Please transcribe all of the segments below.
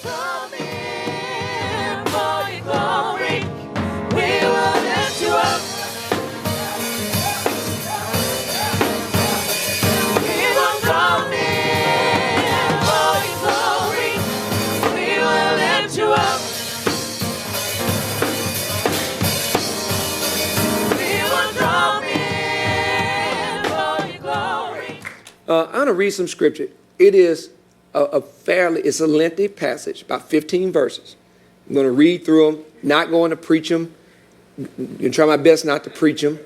come in for your glory. We will lift you up. We will come in for your glory. We will lift you up. We will come in for your glory. I'm going to read some scripture. It is it's a lengthy passage, about 15 verses. I'm going to read through them, not going to preach them. I'm going to try my best not to preach them,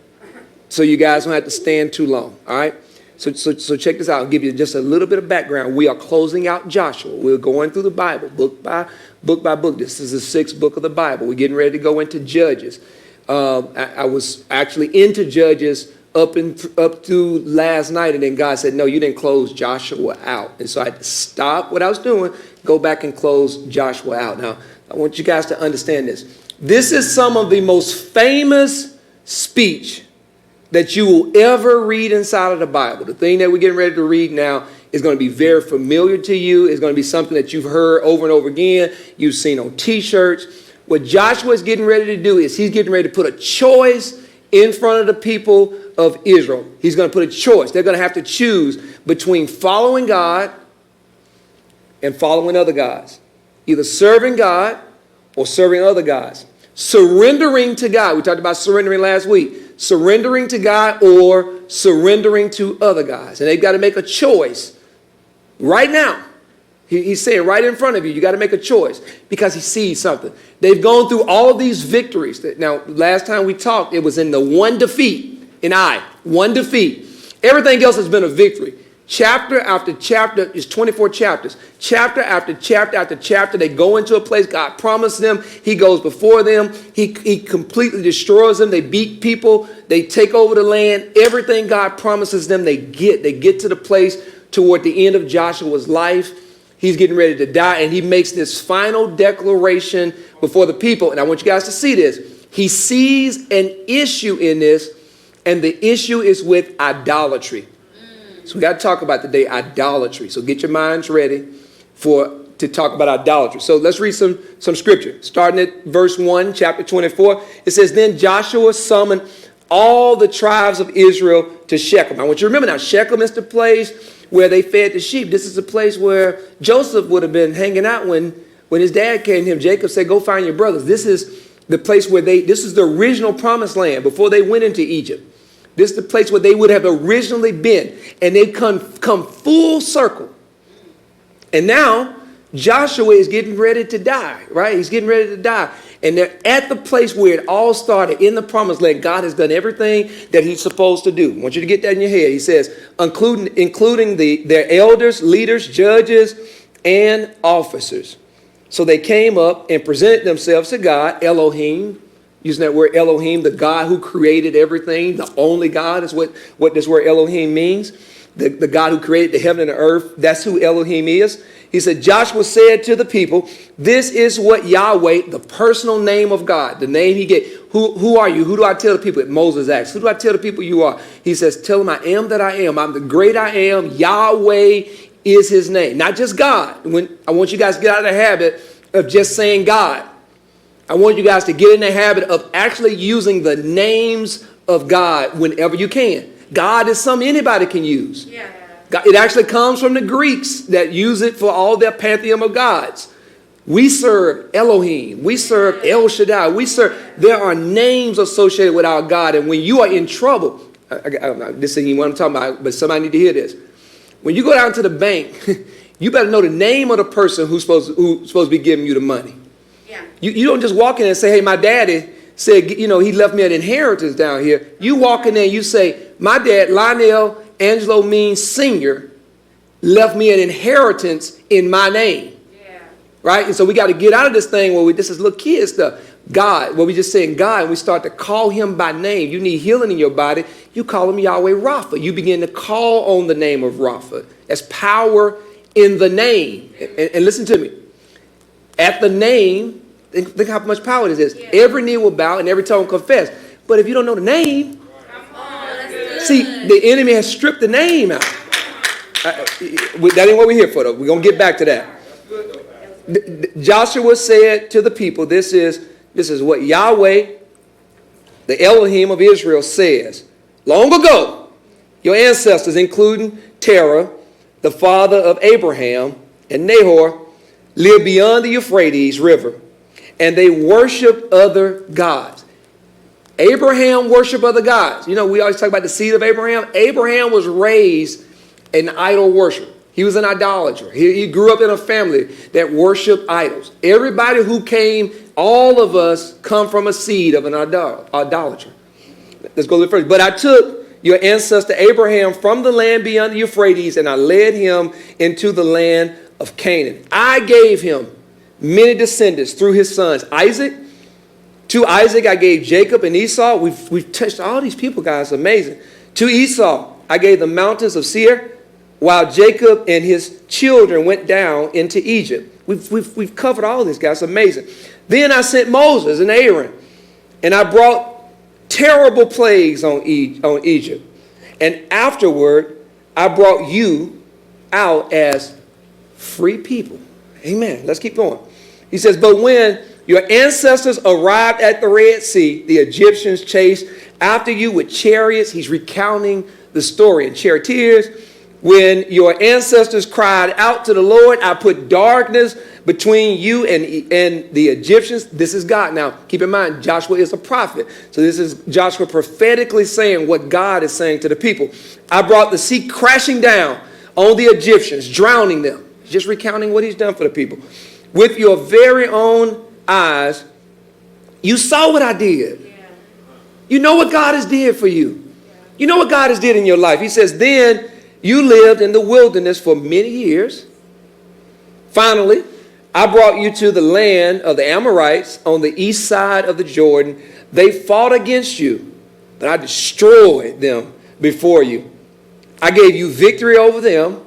so you guys don't have to stand too long, all right? So check this out. I'll give you just a little bit of background. We are closing out Joshua. We're going through the Bible, book by book. This is the 6th book of the Bible. We're getting ready to go into Judges. I was actually into Judges up to last night, and then God said, no, you didn't close Joshua out. And so I had to stop what I was doing, go back and close Joshua out. Now, I want you guys to understand this. This is some of the most famous speech that you will ever read inside of the Bible. The thing that we're getting ready to read now is going to be very familiar to you. It's going to be something that you've heard over and over again. You've seen on T-shirts. What Joshua is getting ready to do is he's getting ready to put a choice in front of the people of Israel. He's going to put a choice. They're going to have to choose between following God and following other gods. Either serving God or serving other gods. Surrendering to God. We talked about surrendering last week. Surrendering to God or surrendering to other gods. And they've got to make a choice right now. He's saying right in front of you, you got to make a choice because he sees something. They've gone through all of these victories. Now, last time we talked, it was in the one defeat in Ai. One defeat. Everything else has been a victory. Chapter after chapter is 24 chapters. Chapter after chapter after chapter, they go into a place God promised them. He goes before them. He completely destroys them. They beat people. They take over the land. Everything God promises them, they get. They get to the place toward the end of Joshua's life. He's getting ready to die, and he makes this final declaration before the people. And I want you guys to see this. He sees an issue in this, and the issue is with idolatry. So we got to talk about today idolatry. So get your minds ready to talk about idolatry. So let's read some scripture. Starting at verse 1, chapter 24. It says, then Joshua summoned all the tribes of Israel to Shechem. I want you to remember now, Shechem is the place where they fed the sheep. This is the place where Joseph would have been hanging out when his dad came to him. Jacob said, go find your brothers. This is the place where this is the original promised land before they went into Egypt. This is the place where they would have originally been. And they've come full circle. And now Joshua is getting ready to die, right? He's getting ready to die. And they're at the place where it all started in the promised land. God has done everything that he's supposed to do. I want you to get that in your head. He says, including their elders, leaders, judges, and officers. So they came up and presented themselves to God, Elohim, using that word Elohim, the God who created everything. The only God is what this word Elohim means. The God who created the heaven and the earth. That's who Elohim is. He said, Joshua said to the people, this is what Yahweh, the personal name of God, the name he gave. Who are you? Who do I tell the people? Moses asked, who do I tell the people you are? He says, tell them I am that I am. I'm the great I am. Yahweh is his name. Not just God. I want you guys to get out of the habit of just saying God. I want you guys to get in the habit of actually using the names of God whenever you can. God is something anybody can use. Yeah. God, it actually comes from the Greeks that use it for all their pantheon of gods. We serve Elohim. We serve El Shaddai. There are names associated with our God. And when you are in trouble, this isn't what I'm talking about, but somebody need to hear this. When you go down to the bank, you better know the name of the person who's supposed to be giving you the money. Yeah. You don't just walk in and say, hey, my daddy said, he left me an inheritance down here. You walk in there and you say, my dad, Lionel Angelo means senior, left me an inheritance in my name. Yeah. Right? And so we got to get out of this thing where this is little kid stuff. God, where we just saying God, and we start to call him by name. You need healing in your body. You call him Yahweh Rapha. You begin to call on the name of Rapha. That's power in the name. And listen to me. At the name, think how much power this is. Yeah. Every knee will bow and every tongue will confess. But if you don't know the name, see, the enemy has stripped the name out. That ain't what we're here for, though. We're going to get back to that. Joshua said to the people, this is what Yahweh, the Elohim of Israel, says. Long ago, your ancestors, including Terah, the father of Abraham, and Nahor, lived beyond the Euphrates River, and they worshiped other gods. Abraham worshiped other gods. You know, we always talk about the seed of Abraham. Abraham was raised an idol worshiper. He was an idolater. He grew up in a family that worshiped idols. Everybody who came, all of us come from a seed of an idolater. Let's go a little further. But I took your ancestor Abraham from the land beyond the Euphrates, and I led him into the land of Canaan. I gave him many descendants through his sons. Isaac, to Isaac I gave Jacob and Esau. We've touched all these people, guys. Amazing. To Esau I gave the mountains of Seir, while Jacob and his children went down into Egypt. We've covered all this, guys. Amazing. Then I sent Moses and Aaron, and I brought terrible plagues on Egypt. And afterward, I brought you out as free people. Amen. Let's keep going. He says, but when your ancestors arrived at the Red Sea, the Egyptians chased after you with chariots. He's recounting the story, and charioteers. When your ancestors cried out to the Lord, I put darkness between you and the Egyptians. This is God. Now, keep in mind, Joshua is a prophet. So this is Joshua prophetically saying what God is saying to the people. I brought the sea crashing down on the Egyptians, drowning them. Just recounting what he's done for the people. With your very own eyes, you saw what I did. Yeah. You know what God has did for you. Yeah. You know what God has did in your life. He says, then you lived in the wilderness for many years. Finally, I brought you to the land of the Amorites on the east side of the Jordan. They fought against you, but I destroyed them before you. I gave you victory over them,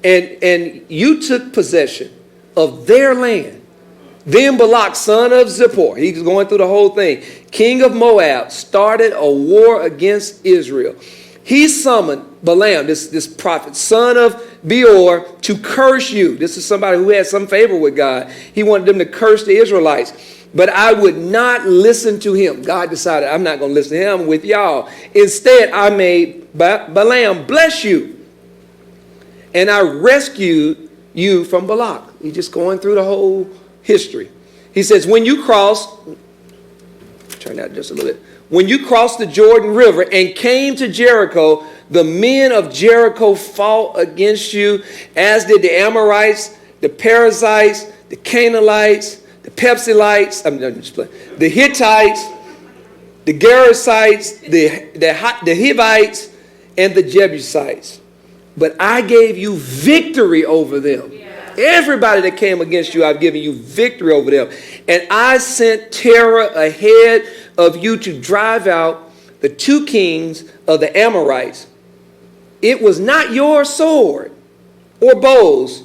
and you took possession of their land. Then Balak, son of Zippor, he's going through the whole thing, king of Moab, started a war against Israel. He summoned Balaam, this prophet, son of Beor, to curse you. This is somebody who had some favor with God. He wanted them to curse the Israelites. But I would not listen to him. God decided, I'm not going to listen to him with y'all. Instead, I made Balaam bless you. And I rescued you from Balak. He's just going through the whole history. He says, when you cross, turn that just a little bit. When you crossed the Jordan River and came to Jericho, the men of Jericho fought against you, as did the Amorites, the Perizzites, the Canaanites, the Perizzites, the Hittites, the Gerasites, the Hivites, and the Jebusites. But I gave you victory over them. Yeah. Everybody that came against you, I've given you victory over them. And I sent terror ahead of you to drive out the two kings of the Amorites. It was not your sword or bows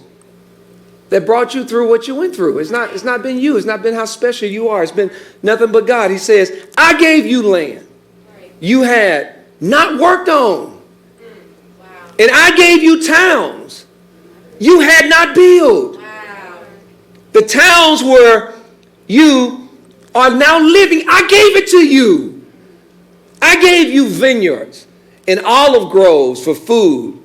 that brought you through what you went through. It's not been you. It's not been how special you are. It's been nothing but God. He says, I gave you land you had not worked on. And I gave you towns you had not built. Wow. The towns where you are now living, I gave it to you. I gave you vineyards and olive groves for food.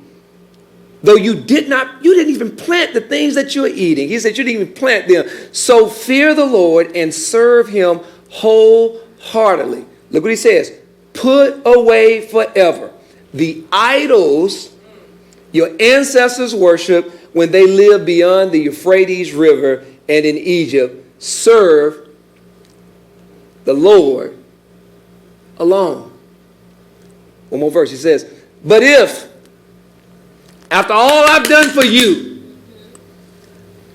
Though you didn't even plant the things that you're eating. He said you didn't even plant them. So fear the Lord and serve him wholeheartedly. Look what he says. Put away forever the idols your ancestors worshiped when they lived beyond the Euphrates River and in Egypt. Serve the Lord alone. One more verse. He says, but if, after all I've done for you,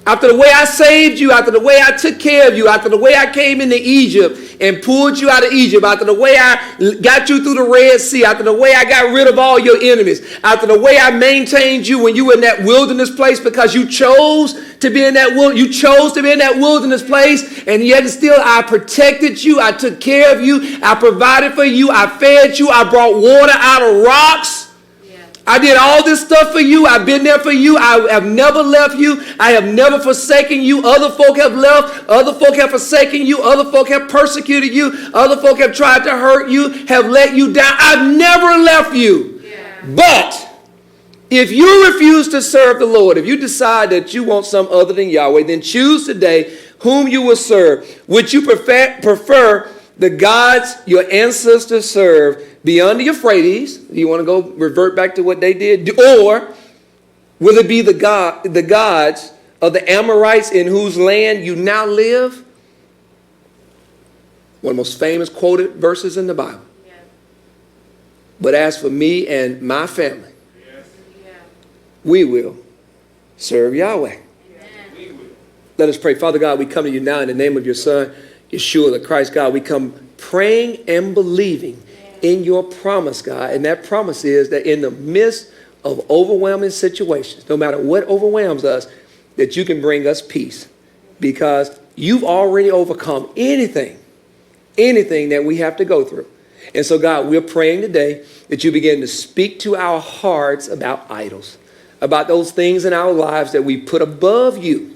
after the way I saved you, after the way I took care of you, after the way I came into Egypt and pulled you out of Egypt, after the way I got you through the Red Sea, after the way I got rid of all your enemies, after the way I maintained you when you were in that wilderness place because you chose to be in that wilderness place, and yet still I protected you, I took care of you, I provided for you, I fed you, I brought water out of rocks. I did all this stuff for you. I've been there for you. I have never left you. I have never forsaken you. Other folk have left. Other folk have forsaken you. Other folk have persecuted you. Other folk have tried to hurt you, have let you down. I've never left you. Yeah. But if you refuse to serve the Lord, if you decide that you want some other than Yahweh, then choose today whom you will serve. Would you prefer the gods your ancestors served beyond the Euphrates? You want to go revert back to what they did? Or will it be the gods of the Amorites in whose land you now live? One of the most famous quoted verses in the Bible. Yeah. But as for me and my family, we will serve Yahweh. Amen. Let us pray. Father God, we come to you now in the name of your Son, Yeshua, the Christ. God, we come praying and believing in your promise, God. And that promise is that in the midst of overwhelming situations, no matter what overwhelms us, that you can bring us peace, because you've already overcome anything that we have to go through. And so, God, we're praying today that you begin to speak to our hearts about idols, about those things in our lives that we put above you,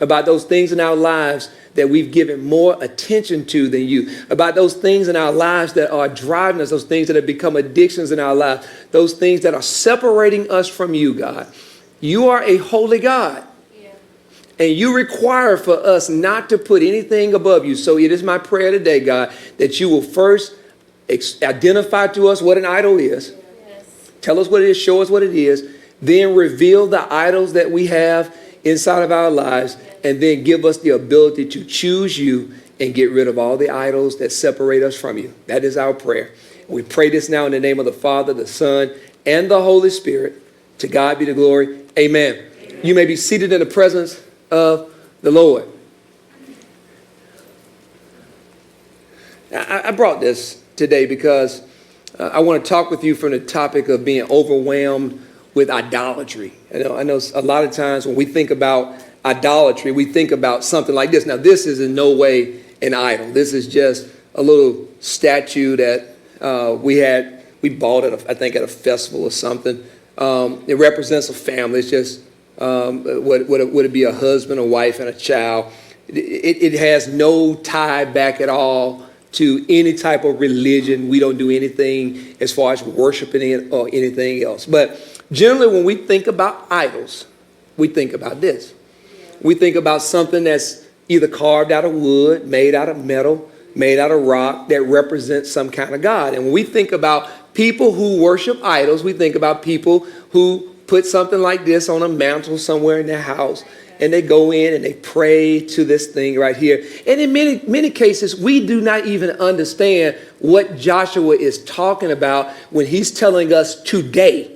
about those things in our lives that we've given more attention to than you, about those things in our lives that are driving us, those things that have become addictions in our lives, those things that are separating us from you, God. You are a holy God. Yeah. And you require for us not to put anything above you. So it is my prayer today, God, that you will first identify to us what an idol is. Yes. Tell us what it is, show us what it is, then reveal the idols that we have inside of our lives, and then give us the ability to choose you and get rid of all the idols that separate us from you. That is our prayer. We pray this now in the name of the Father, the Son, and the Holy Spirit. To God be the glory. Amen. Amen. You may be seated in the presence of the Lord. I brought this today because I want to talk with you from the topic of being overwhelmed with idolatry. I know a lot of times when we think about idolatry, we think about something like this. Now, this is in no way an idol. This is just a little statue that we bought at at a festival or something. It represents a family. It's just would it be a husband, a wife, and a child. It has no tie back at all to any type of religion. We don't do anything as far as worshiping it or anything else. But generally, when we think about idols, we think about this. We think about something that's either carved out of wood, made out of metal, made out of rock, that represents some kind of God. And when we think about people who worship idols, we think about people who put something like this on a mantle somewhere in their house, and they go in and they pray to this thing right here. And in many cases, we do not even understand what Joshua is talking about when he's telling us today.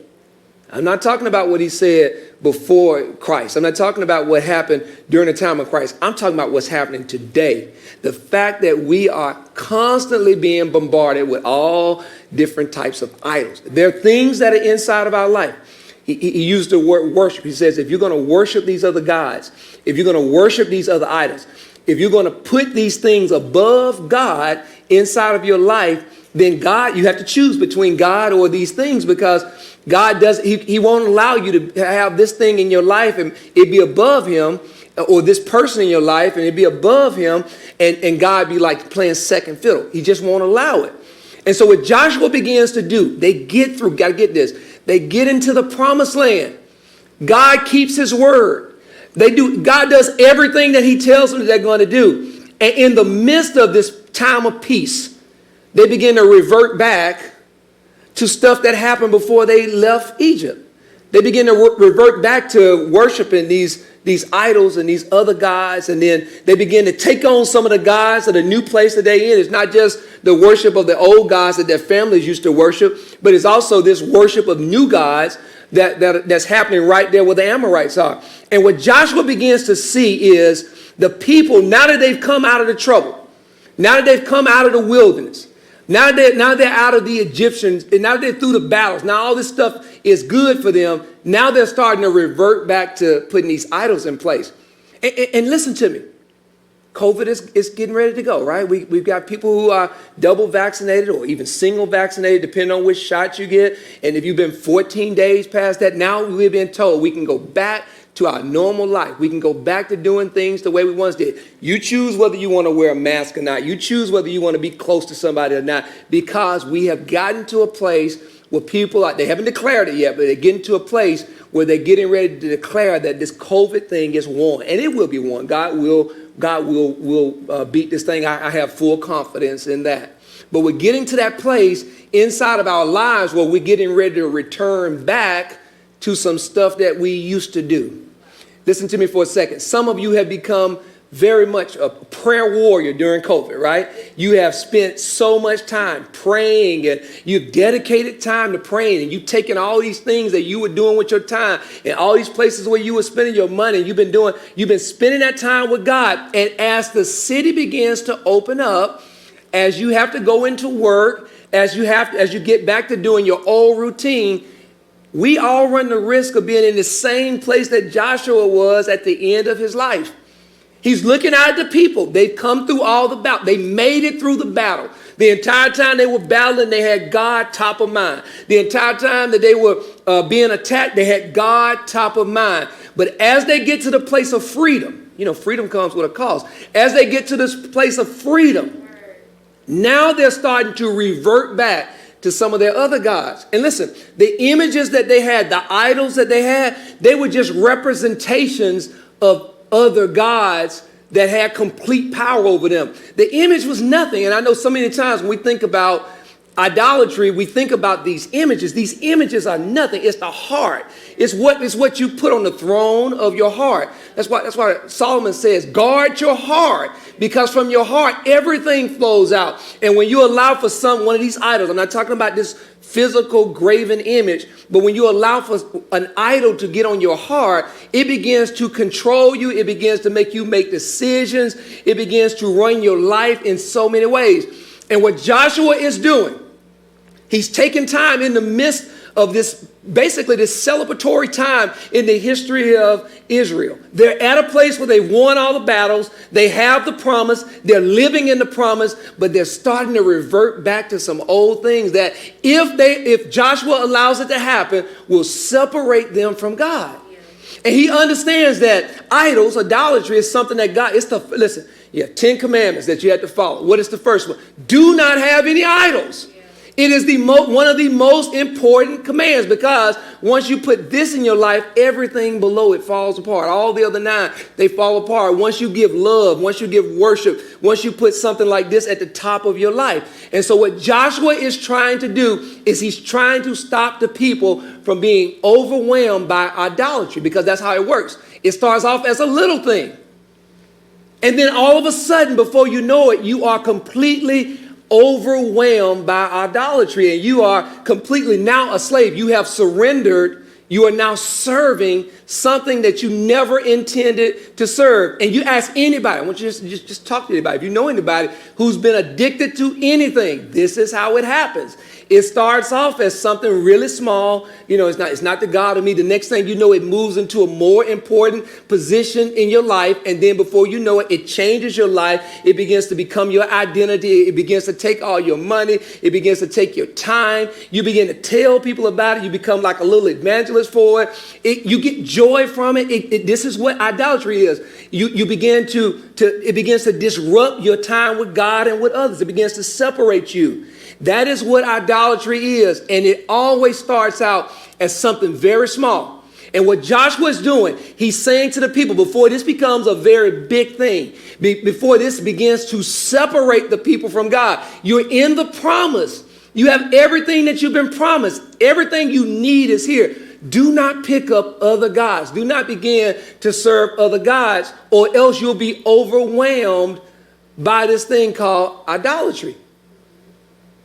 I'm not talking about what he said before Christ. I'm not talking about what happened during the time of Christ. I'm talking about what's happening today. The fact that we are constantly being bombarded with all different types of idols. There are things that are inside of our life. He used the word worship. He says, if you're going to worship these other gods, if you're going to worship these other idols, if you're going to put these things above God inside of your life, then God, you have to choose between God or these things, because God does, he won't allow you to have this thing in your life and it be above him, or this person in your life and it be above him, and God be like playing second fiddle. He just won't allow it. And so what Joshua begins to do, they get through, got to get this, they get into the promised land. God keeps his word. God does everything that he tells them that they're going to do. And in the midst of this time of peace, they begin to revert back to stuff that happened before they left Egypt. They begin to revert back to worshiping these idols and these other gods. And then they begin to take on some of the gods of the new place that they're in. It's not just the worship of the old gods that their families used to worship, but it's also this worship of new gods that's happening right there where the Amorites are. And what Joshua begins to see is the people, now that they've come out of the trouble, now that they've come out of the wilderness, now they're out of the Egyptians, and now they're through the battles. Now all this stuff is good for them. Now they're starting to revert back to putting these idols in place. And listen to me. COVID is getting ready to go, right? We've got people who are double vaccinated or even single vaccinated, depending on which shot you get. And if you've been 14 days past that, now we've been told we can go back to our normal life. We can go back to doing things the way we once did. You choose whether you want to wear a mask or not. You choose whether you want to be close to somebody or not, because we have gotten to a place where people they haven't declared it yet, but they're getting to a place where they're getting ready to declare that this COVID thing is won, and it will be won. God will beat this thing. I have full confidence in that. But we're getting to that place inside of our lives where we're getting ready to return back to some stuff that we used to do. Listen to me for a second. Some of you have become very much a prayer warrior during COVID, right? You have spent so much time praying, and you've dedicated time to praying, and you've taken all these things that you were doing with your time and all these places where you were spending your money. You've been spending that time with God. And as the city begins to open up, as you have to go into work, as you get back to doing your old routine, we all run the risk of being in the same place that Joshua was at the end of his life. He's looking out at the people. They've come through all the battle. They made it through the battle. The entire time they were battling, they had God top of mind. The entire time that they were being attacked, they had God top of mind. But as they get to the place of freedom, freedom comes with a cost. As they get to this place of freedom, now they're starting to revert back to some of their other gods. And listen, the images that they had, the idols that they had, they were just representations of other gods that had complete power over them. The image was nothing. And I know so many times when we think about idolatry, we think about these images. These images are nothing. It's the heart. It's what you put on the throne of your heart. That's why Solomon says, guard your heart, because from your heart, everything flows out. And when you allow for one of these idols, I'm not talking about this physical graven image, but when you allow for an idol to get on your heart, it begins to control you. It begins to make you make decisions. It begins to run your life in so many ways. And what Joshua is doing, he's taking time in the midst of this celebratory time in the history of Israel. They're at a place where they've won all the battles. They have the promise. They're living in the promise, but they're starting to revert back to some old things that if Joshua allows it to happen, will separate them from God. And he understands that idolatry is something that God, listen, you have 10 commandments that you have to follow. What is the first one? Do not have any idols. It is one of the most important commands, because once you put this in your life, everything below it falls apart. All the other 9, they fall apart. Once you give love, once you give worship, once you put something like this at the top of your life. And so what Joshua is trying to do is he's trying to stop the people from being overwhelmed by idolatry, because that's how it works. It starts off as a little thing. And then all of a sudden, before you know it, you are completely overwhelmed by idolatry, and you are completely now a slave. You have surrendered. You are now serving something that you never intended to serve. And you ask anybody, I want you to just talk to anybody. If you know anybody who's been addicted to anything, this is how it happens. It starts off as something really small. It's not the God of me. The next thing you know, it moves into a more important position in your life. And then before you know it, it changes your life. It begins to become your identity. It begins to take all your money. It begins to take your time. You begin to tell people about it. You become like a little evangelist for it. You get joy from it. This is what idolatry is. It begins to disrupt your time with God and with others. It begins to separate you. That is what idolatry is. And it always starts out as something very small. And what Joshua is doing, he's saying to the people, before this becomes a very big thing, before this begins to separate the people from God, you're in the promise. You have everything that you've been promised. Everything you need is here. Do not pick up other gods. Do not begin to serve other gods, or else you'll be overwhelmed by this thing called idolatry.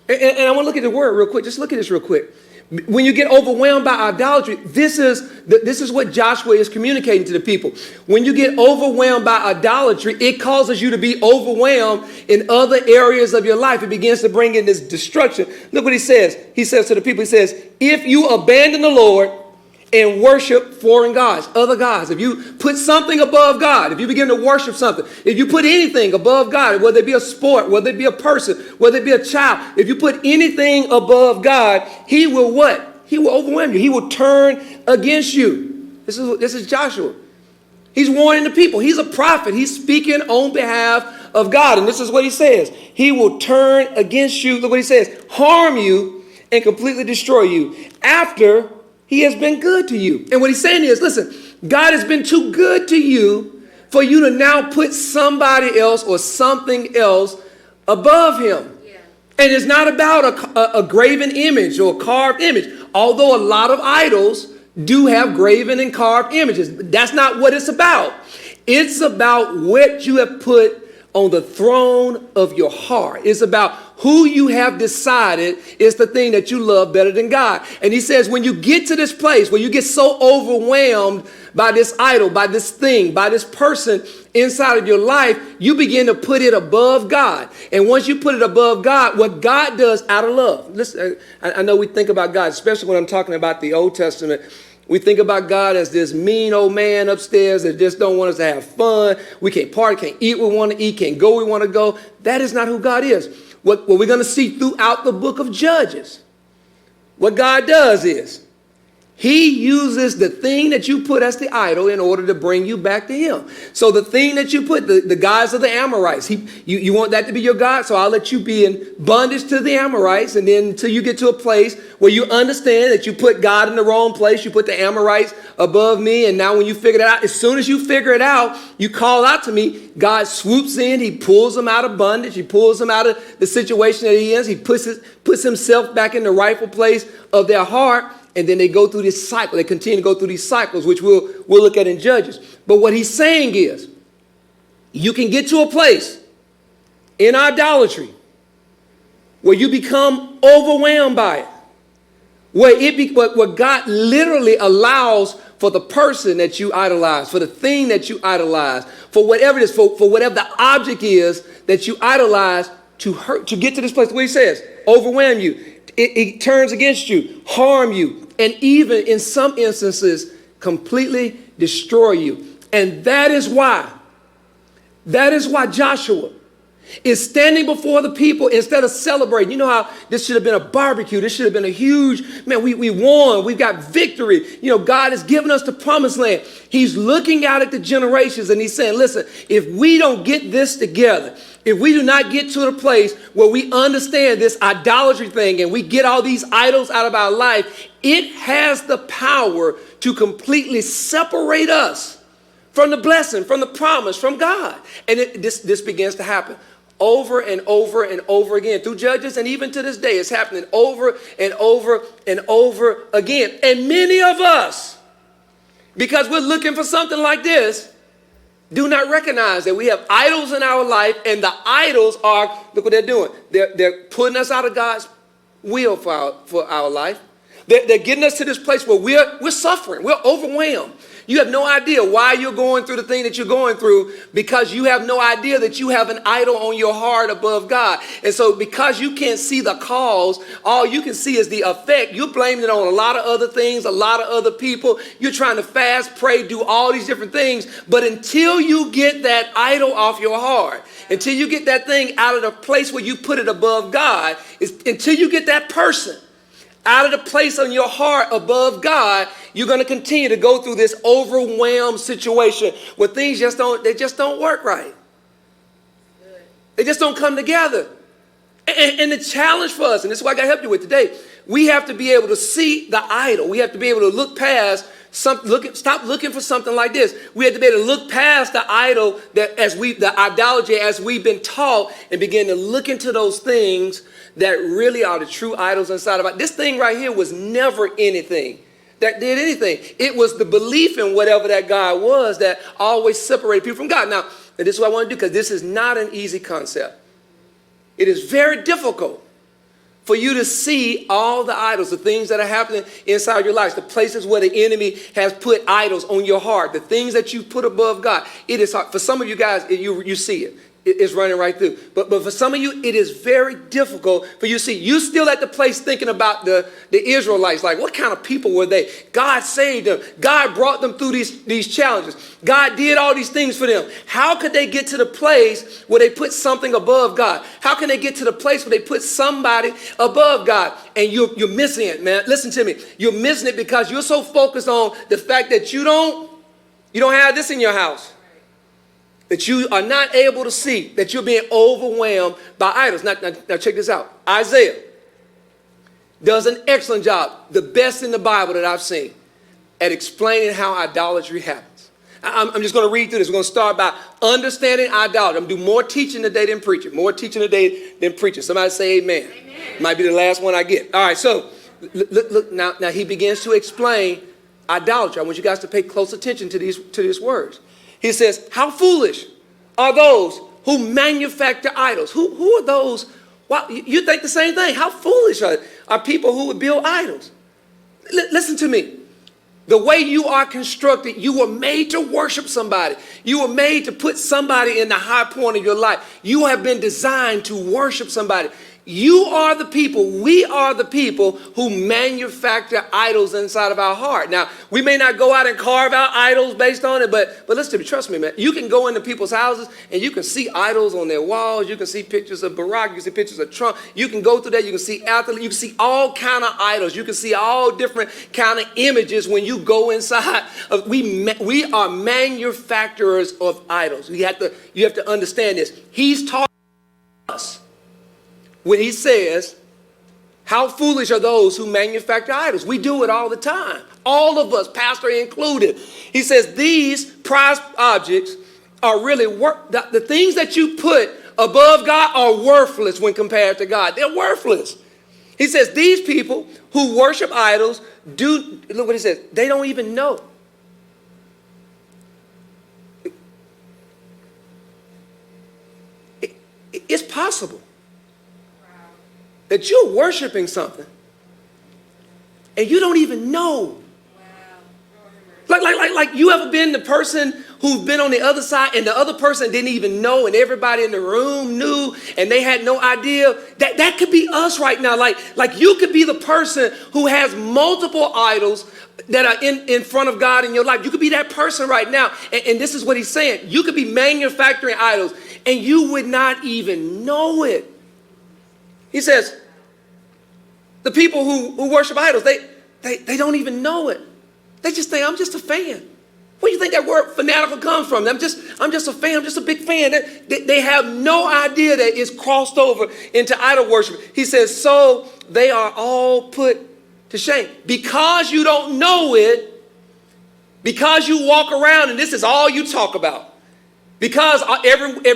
And I want to look at the word real quick. Just look at this real quick. When you get overwhelmed by idolatry, this is what Joshua is communicating to the people. When you get overwhelmed by idolatry, it causes you to be overwhelmed in other areas of your life. It begins to bring in this destruction. Look what he says. He says to the people, he says, if you abandon the Lord and worship foreign gods, other gods. If you put something above God, if you begin to worship something, if you put anything above God, whether it be a sport, whether it be a person, whether it be a child, if you put anything above God, he will what? He will overwhelm you. He will turn against you. This is Joshua. He's warning the people. He's a prophet. He's speaking on behalf of God. And this is what he says. He will turn against you. Look what he says. Harm you and completely destroy you after he has been good to you. And what he's saying is, listen, God has been too good to you for you to now put somebody else or something else above him. Yeah. And it's not about a graven image or a carved image, although a lot of idols do have graven and carved images. That's not what it's about. It's about what you have put on the throne of your heart. It's about who you have decided is the thing that you love better than God. And he says, when you get to this place where you get so overwhelmed by this idol, by this thing, by this person inside of your life, you begin to put it above God. And once you put it above God, what God does out of love. Listen, I know we think about God, especially when I'm talking about the Old Testament. We think about God as this mean old man upstairs that just don't want us to have fun. We can't party, can't eat what we want to eat, can't go where we want to go. That is not who God is. What we're going to see throughout the book of Judges, what God does is he uses the thing that you put as the idol in order to bring you back to him. So the thing that you put, the gods of the Amorites, you want that to be your God, so I'll let you be in bondage to the Amorites, and then until you get to a place where you understand that you put God in the wrong place, you put the Amorites above me, and now when you figure it out, as soon as you figure it out, you call out to me, God swoops in, he pulls them out of bondage, he pulls them out of the situation that he is, he puts himself back in the rightful place of their heart. And then they go through this cycle. They continue to go through these cycles, which we'll look at in Judges. But what he's saying is, you can get to a place in idolatry where you become overwhelmed by it, where God literally allows for the person that you idolize, for the thing that you idolize, for whatever it is, for whatever the object is that you idolize, to hurt, to get to this place. What he says, overwhelm you. It turns against you, harm you, and even in some instances, completely destroy you. And that is why Joshua is standing before the people instead of celebrating. You know how this should have been a barbecue. This should have been a huge, man, we won. We've got victory. You know, God has given us the promised land. He's looking out at the generations and he's saying, listen, if we don't get this together, if we do not get to the place where we understand this idolatry thing and we get all these idols out of our life, it has the power to completely separate us from the blessing, from the promise, from God. And this begins to happen over and over and over again through Judges, and even to this day, it's happening over and over and over again. And many of us, because we're looking for something like this, do not recognize that we have idols in our life, and the idols are, look what they're doing. They're putting us out of God's will for our life. They're getting us to this place where we're suffering. We're overwhelmed. You have no idea why you're going through the thing that you're going through, because you have no idea that you have an idol on your heart above God. And so because you can't see the cause, all you can see is the effect. You're blaming it on a lot of other things, a lot of other people. You're trying to fast, pray, do all these different things. But until you get that idol off your heart, until you get that thing out of the place where you put it above God, until you get that person out of the place on your heart above God, you're going to continue to go through this overwhelmed situation where things just don't work right. They just don't come together. And the challenge for us, and this is what I got to help you with today, we have to be able to see the idol. We have to be able to look past stop looking for something like this. We have to be able to look past the idol, the idolatry as we've been taught, and begin to look into those things that really are the true idols inside of us. This thing right here was never anything that did anything. It was the belief in whatever that God was that always separated people from God. Now, and this is what I want to do, because this is not an easy concept. It is very difficult for you to see all the idols, the things that are happening inside your lives, the places where the enemy has put idols on your heart, the things that you put above God. It is hard. For some of you guys, you see it. is running right through. But for some of you, it is very difficult for you to see. You still at the place thinking about the Israelites. Like, what kind of people were they? God saved them. God brought them through these challenges. God did all these things for them. How could they get to the place where they put something above God? How can they get to the place where they put somebody above God? And you're missing it, man. Listen to me. You're missing it because you're so focused on the fact that you don't have this in your house. That you are not able to see, that you're being overwhelmed by idols. Now check this out. Isaiah does an excellent job, the best in the Bible that I've seen, at explaining how idolatry happens. I'm just going to read through this. We're going to start by understanding idolatry. I'm going to do more teaching today than preaching. More teaching today than preaching. Somebody say amen. Amen. Might be the last one I get. All right, so look now he begins to explain idolatry. I want you guys to pay close attention to these words. He says, how foolish are those who manufacture idols? Who are those? Well, you think the same thing. How foolish are people who would build idols? Listen to me. The way you are constructed, you were made to worship somebody. You were made to put somebody in the high point of your life. You have been designed to worship somebody. You are the people, we are the people who manufacture idols inside of our heart. Now, we may not go out and carve out idols based on it, but listen to me, trust me, man. You can go into people's houses and you can see idols on their walls. You can see pictures of Barack. You can see pictures of Trump. You can go through that. You can see athletes. You can see all kind of idols. You can see all different kind of images when you go inside. We are manufacturers of idols. You have to understand this. He's taught us. When he says, how foolish are those who manufacture idols? We do it all the time. All of us, pastor included. He says these prized objects are really the things that you put above God are worthless when compared to God. They're worthless. He says these people who worship idols look what he says, they don't even know. It's possible that you're worshiping something and you don't even know. Wow. Like you ever been the person who's been on the other side and the other person didn't even know and everybody in the room knew and they had no idea? That could be us right now. Like you could be the person who has multiple idols that are in front of God in your life. You could be that person right now. And this is what he's saying. You could be manufacturing idols and you would not even know it. He says, the people who worship idols, they don't even know it. They just think, I'm just a fan. Where do you think that word fanatical comes from? I'm just a fan. I'm just a big fan. They have no idea that it's crossed over into idol worship. He says, so they are all put to shame. Because you don't know it, because you walk around and this is all you talk about. Because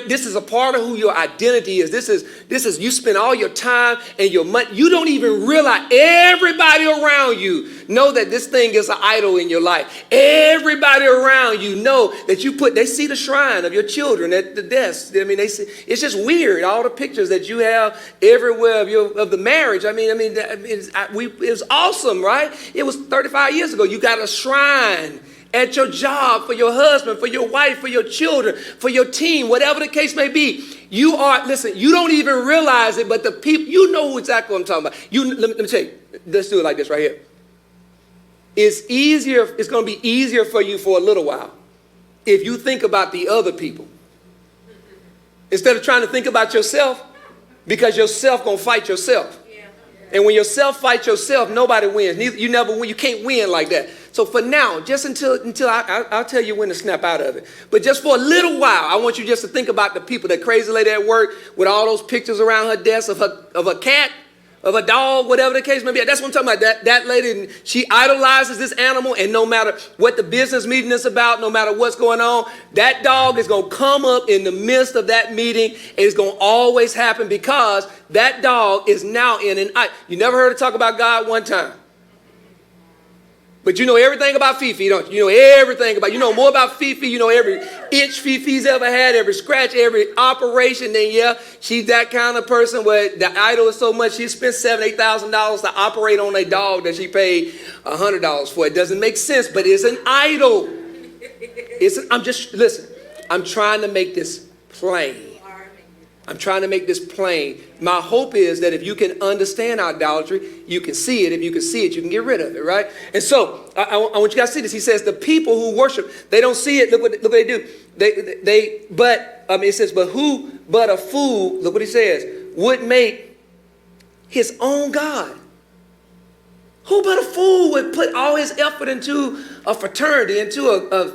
this is a part of who your identity is. This is you spend all your time and your money. You don't even realize everybody around you know that this thing is an idol in your life. Everybody around you know that they see the shrine of your children at the desk. I mean, they see, it's just weird. All the pictures that you have everywhere of the marriage. It was awesome, right? It was 35 years ago. You got a shrine at your job, for your husband, for your wife, for your children, for your team, whatever the case may be. You don't even realize it, but the people, you know exactly what I'm talking about. Let me tell you, let's do it like this right here. It's going to be easier for you for a little while if you think about the other people. Instead of trying to think about yourself, because yourself going to fight yourself. And when yourself fights yourself, nobody wins. You never win. You can't win like that. So for now, just until I'll tell you when to snap out of it. But just for a little while, I want you just to think about the people, that crazy lady at work with all those pictures around her desk of a cat, of a dog, whatever the case may be. That's what I'm talking about. That lady, she idolizes this animal, and no matter what the business meeting is about, no matter what's going on, that dog is going to come up in the midst of that meeting. It's going to always happen because that dog is now in an idol. You never heard her talk about God one time. But you know everything about Fifi, don't you? You know more about Fifi. You know every itch Fifi's ever had, every scratch, every operation. Then yeah, she's that kind of person where the idol is so much she spent $7,000, $8,000 to operate on a dog that she paid $100 for. It doesn't make sense, but it's an idol. I'm trying to make this plain. I'm trying to make this plain. My hope is that if you can understand idolatry, you can see it. If you can see it, you can get rid of it, right? And so I want you guys to see this. He says the people who worship, they don't see it. Look what they do. It says, but who but a fool, look what he says, would make his own God. Who but a fool would put all his effort into a fraternity, into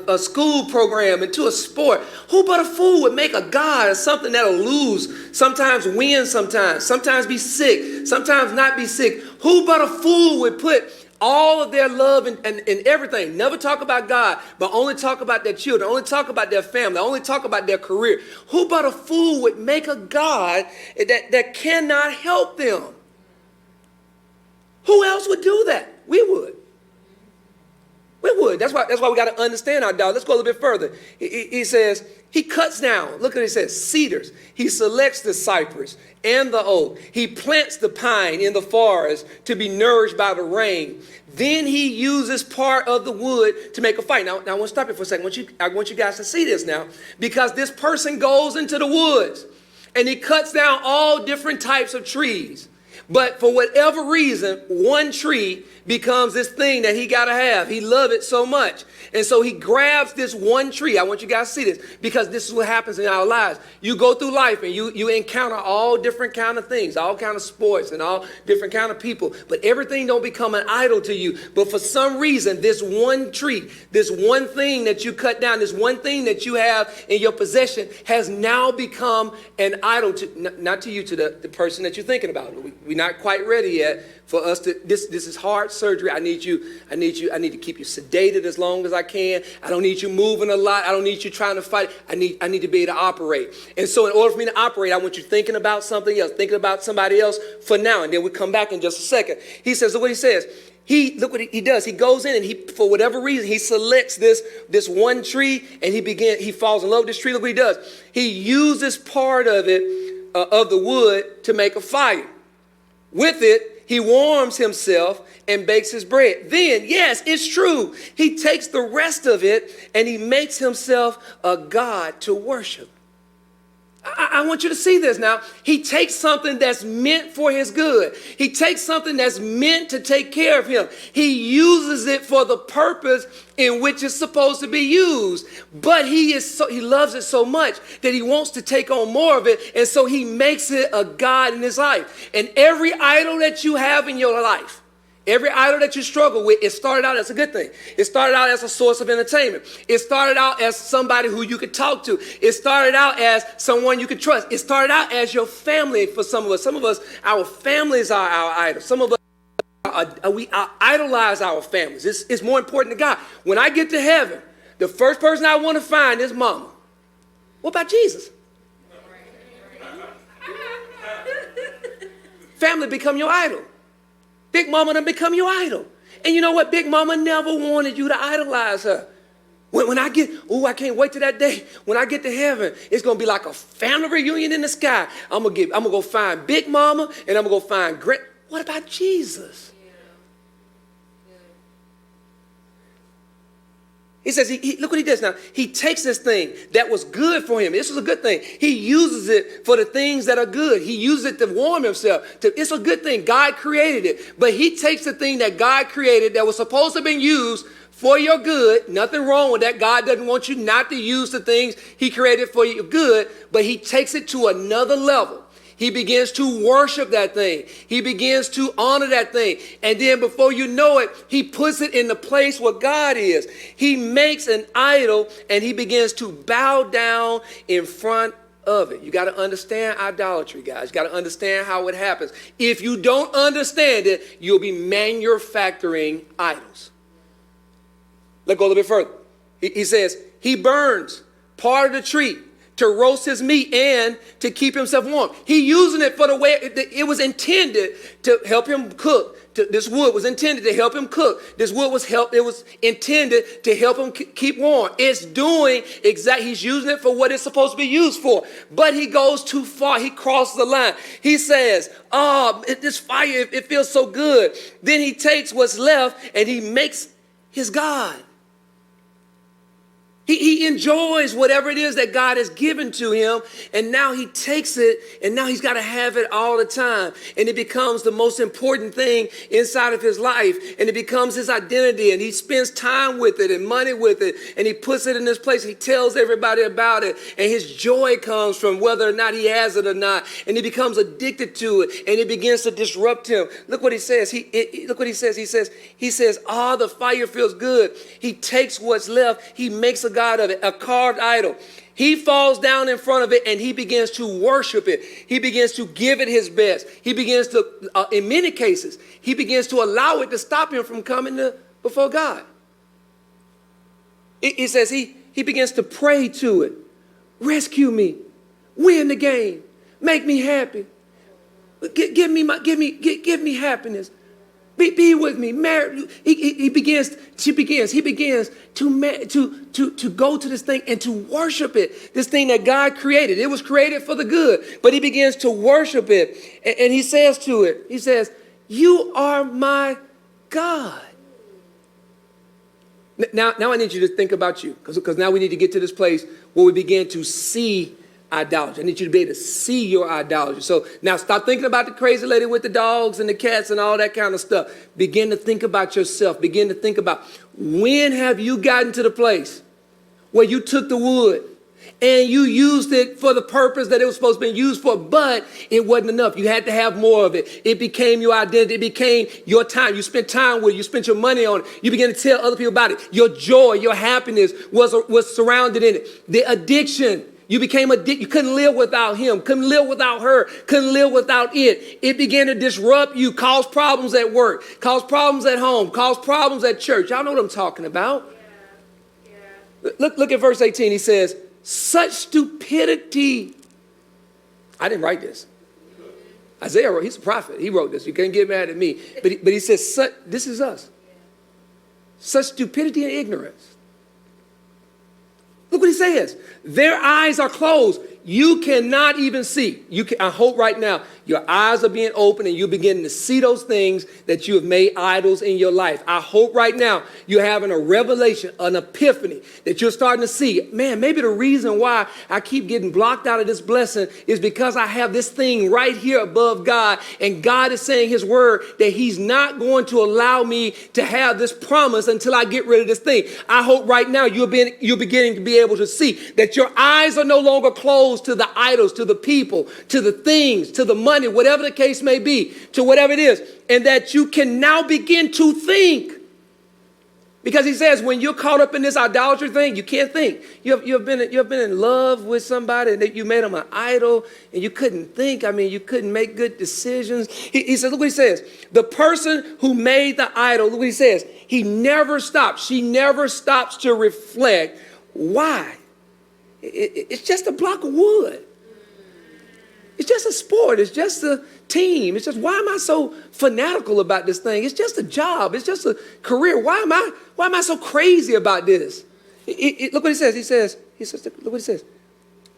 a school program, into a sport? Who but a fool would make a God or something that'll lose, sometimes win sometimes be sick, sometimes not be sick? Who but a fool would put all of their love and everything, never talk about God, but only talk about their children, only talk about their family, only talk about their career? Who but a fool would make a God that cannot help them? Who else would do that? We would. We would. That's why we got to understand our dog. Let's go a little bit further. He says, he cuts down. Look at it. He says, cedars. He selects the cypress and the oak. He plants the pine in the forest to be nourished by the rain. Then he uses part of the wood to make a fire. Now I want to stop here for a second. I want you guys to see this now, because this person goes into the woods and he cuts down all different types of trees. But for whatever reason, one tree becomes this thing that he got to have. He loved it so much. And so he grabs this one tree. I want you guys to see this, because this is what happens in our lives. You go through life and you encounter all different kind of things, all kind of sports and all different kind of people. But everything don't become an idol to you. But for some reason, this one tree, this one thing that you cut down, this one thing that you have in your possession has now become an idol to, not to you, to the person that you're thinking about. We're not quite ready yet for us to, this is hard surgery. I need to keep you sedated as long as I can. I don't need you moving a lot. I don't need you trying to fight. I need to be able to operate. And so in order for me to operate, I want you thinking about something else, thinking about somebody else for now. And then we'll come back in just a second. He says, look what he says. Look what he does. He goes in and he, for whatever reason, he selects this one tree and he falls in love with this tree. Look what he does. He uses part of it, of the wood, to make a fire. With it, he warms himself and bakes his bread. Then, yes, it's true, he takes the rest of it and he makes himself a god to worship. I want you to see this now. He takes something that's meant for his good. He takes something that's meant to take care of him. He uses it for the purpose in which it's supposed to be used. But he loves it so much that he wants to take on more of it. And so he makes it a god in his life. And every idol that you have in your life, every idol that you struggle with, it started out as a good thing. It started out as a source of entertainment. It started out as somebody who you could talk to. It started out as someone you could trust. It started out as your family for some of us. Some of us, our families are our idols. Some of us, we idolize our families. It's more important to God. When I get to heaven, the first person I want to find is mama. What about Jesus? Family become your idol. Big Mama done become your idol. And you know what? Big Mama never wanted you to idolize her. When I can't wait to that day. When I get to heaven, it's going to be like a family reunion in the sky. I'm going to go find Big Mama and I'm going to go find Great. What about Jesus? He says, look what he does now. He takes this thing that was good for him. This was a good thing. He uses it for the things that are good. He uses it to warm himself. It's a good thing. God created it. But he takes the thing that God created that was supposed to have been used for your good. Nothing wrong with that. God doesn't want you not to use the things he created for your good. But he takes it to another level. He begins to worship that thing. He begins to honor that thing. And then before you know it, he puts it in the place where God is. He makes an idol and he begins to bow down in front of it. You got to understand idolatry, guys. You got to understand how it happens. If you don't understand it, you'll be manufacturing idols. Let's go a little bit further. He says, he burns part of the tree to roast his meat and to keep himself warm. He using it for the way it was intended to help him cook. This wood was intended to help him cook. This wood was intended to help him keep warm. It's doing exactly, he's using it for what it's supposed to be used for. But he goes too far. He crosses the line. He says, this fire, it feels so good. Then he takes what's left and he makes his God. He enjoys whatever it is that God has given to him, and now he takes it, and now he's got to have it all the time. And it becomes the most important thing inside of his life, and it becomes his identity, and he spends time with it and money with it, and he puts it in this place. He tells everybody about it, and his joy comes from whether or not he has it or not, and he becomes addicted to it, and it begins to disrupt him. Look what he says. Look what he says. He says, the fire feels good. He takes what's left. He makes a god of it, a carved idol. He falls down in front of it and he begins to worship it. He begins to give it his best. He begins to, in many cases, he begins to allow it to stop him from coming before God. He says he begins to pray to it. Rescue me. Win the game. Make me happy. Give me happiness. Be with me. He begins to go to this thing and to worship it. This thing that God created. It was created for the good, but he begins to worship it. And he says to it, he says, you are my God. Now I need you to think about you, because now we need to get to this place where we begin to see idolatry. I need you to be able to see your idolatry. So now stop thinking about the crazy lady with the dogs and the cats and all that kind of stuff. Begin to think about yourself. Begin to think about, when have you gotten to the place where you took the wood and you used it for the purpose that it was supposed to be used for, but it wasn't enough. You had to have more of it. It became your identity. It became your time. You spent time with it. You spent your money on it. You began to tell other people about it. Your joy, your happiness was surrounded in it. The addiction. You became addicted. You couldn't live without him, couldn't live without her, couldn't live without it. It began to disrupt you, cause problems at work, cause problems at home, cause problems at church. Y'all know what I'm talking about. Yeah. Look at verse 18. He says, such stupidity. I didn't write this. Isaiah wrote, he's a prophet. He wrote this. You can't get mad at me. But he says, this is us. Such stupidity and ignorance. Look what he says. Their eyes are closed. You cannot even see. I hope right now your eyes are being opened and you're beginning to see those things that you have made idols in your life. I hope right now you're having a revelation, an epiphany, that you're starting to see, man, maybe the reason why I keep getting blocked out of this blessing is because I have this thing right here above God, and God is saying his word that he's not going to allow me to have this promise until I get rid of this thing. I hope right now you're beginning to be able to see that your eyes are no longer closed to the idols, to the people, to the things, to the money, whatever the case may be, to whatever it is, and that you can now begin to think. Because he says when you're caught up in this idolatry thing, you can't think. You've been in love with somebody and that you made them an idol and you couldn't think. I mean, you couldn't make good decisions. He says, look what he says. The person who made the idol, look what he says. He never stops. She never stops to reflect. Why? It's just a block of wood. It's just a sport. It's just a team. It's just, why am I so fanatical about this thing? It's just a job. It's just a career. Why am I so crazy about this? Look what he says. He says, look what he says.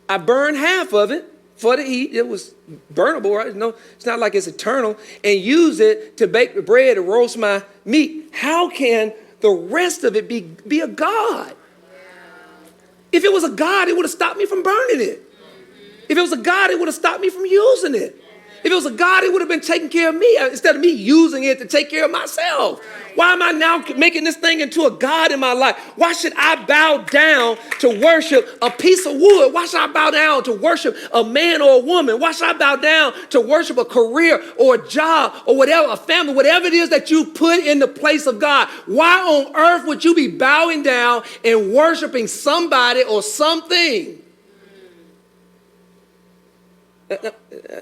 I burned half of it for the heat. It was burnable, right? No, it's not like it's eternal. And use it to bake the bread and roast my meat. How can the rest of it be a god? If it was a god, it would have stopped me from burning it. If it was a god, it would have stopped me from using it. If it was a god, it would have been taking care of me instead of me using it to take care of myself. Why am I now making this thing into a god in my life? Why should I bow down to worship a piece of wood? Why should I bow down to worship a man or a woman? Why should I bow down to worship a career or a job or whatever, a family, whatever it is that you put in the place of God? Why on earth would you be bowing down and worshiping somebody or something?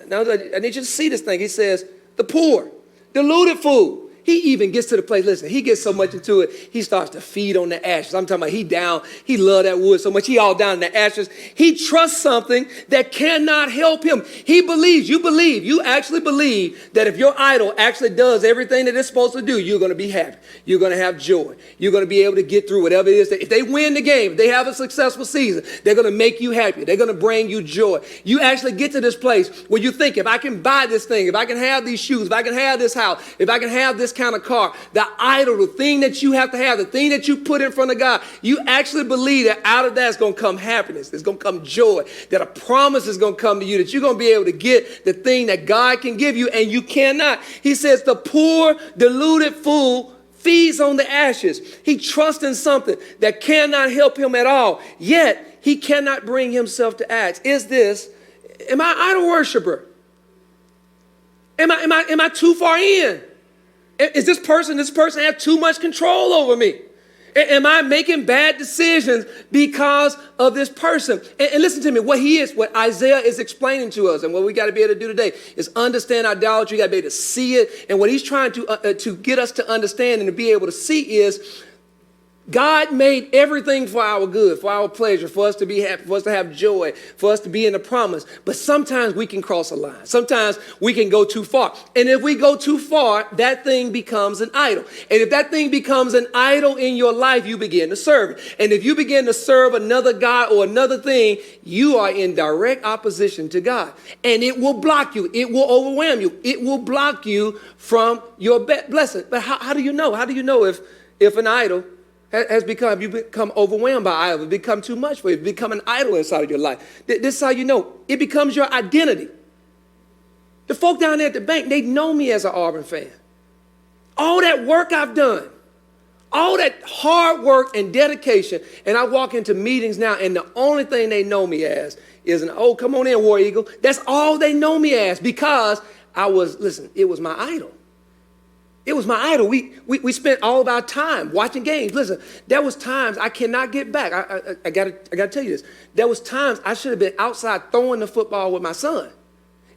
Now, I need you to see this thing. He says, the poor, deluded fool. He even gets to the place, listen, he gets so much into it, he starts to feed on the ashes. I'm talking about he loved that wood so much, he all down in the ashes. He trusts something that cannot help him. He believes, you actually believe that if your idol actually does everything that it's supposed to do, you're going to be happy. You're going to have joy. You're going to be able to get through whatever it is. If they win the game, if they have a successful season, they're going to make you happy. They're going to bring you joy. You actually get to this place where you think, if I can buy this thing, if I can have these shoes, if I can have this house, if I can have this this kind of car, the idol, the thing that you have to have, the thing that you put in front of God, you actually believe that out of that is going to come happiness, there's going to come joy, that a promise is going to come to you, that you're going to be able to get the thing that God can give you, and you cannot. He says the poor, deluded fool feeds on the ashes. He trusts in something that cannot help him at all, yet he cannot bring himself to ask, am I an idol worshiper? Am I too far in? Is this person have too much control over me? Am I making bad decisions because of this person? And listen to me, what Isaiah is explaining to us, and what we got to be able to do today is understand idolatry. You got to be able to see it. And what he's trying to get us to understand and to be able to see is God made everything for our good, for our pleasure, for us to be happy, for us to have joy, for us to be in the promise. But sometimes we can cross a line. Sometimes we can go too far. And if we go too far, that thing becomes an idol. And if that thing becomes an idol in your life, you begin to serve it. And if you begin to serve another God or another thing, you are in direct opposition to God. And it will block you. It will overwhelm you. It will block you from your blessing. But how do you know? How do you know if an idol has become, you become overwhelmed by idols, it become too much for you, it become an idol inside of your life? This is how you know. It becomes your identity. The folk down there at the bank, they know me as an Auburn fan. All that work I've done, all that hard work and dedication, and I walk into meetings now, and the only thing they know me as is come on in, War Eagle. That's all they know me as, because it was my idol. It was my idol. We spent all of our time watching games. Listen, there was times I cannot get back. I gotta tell you this. There was times I should have been outside throwing the football with my son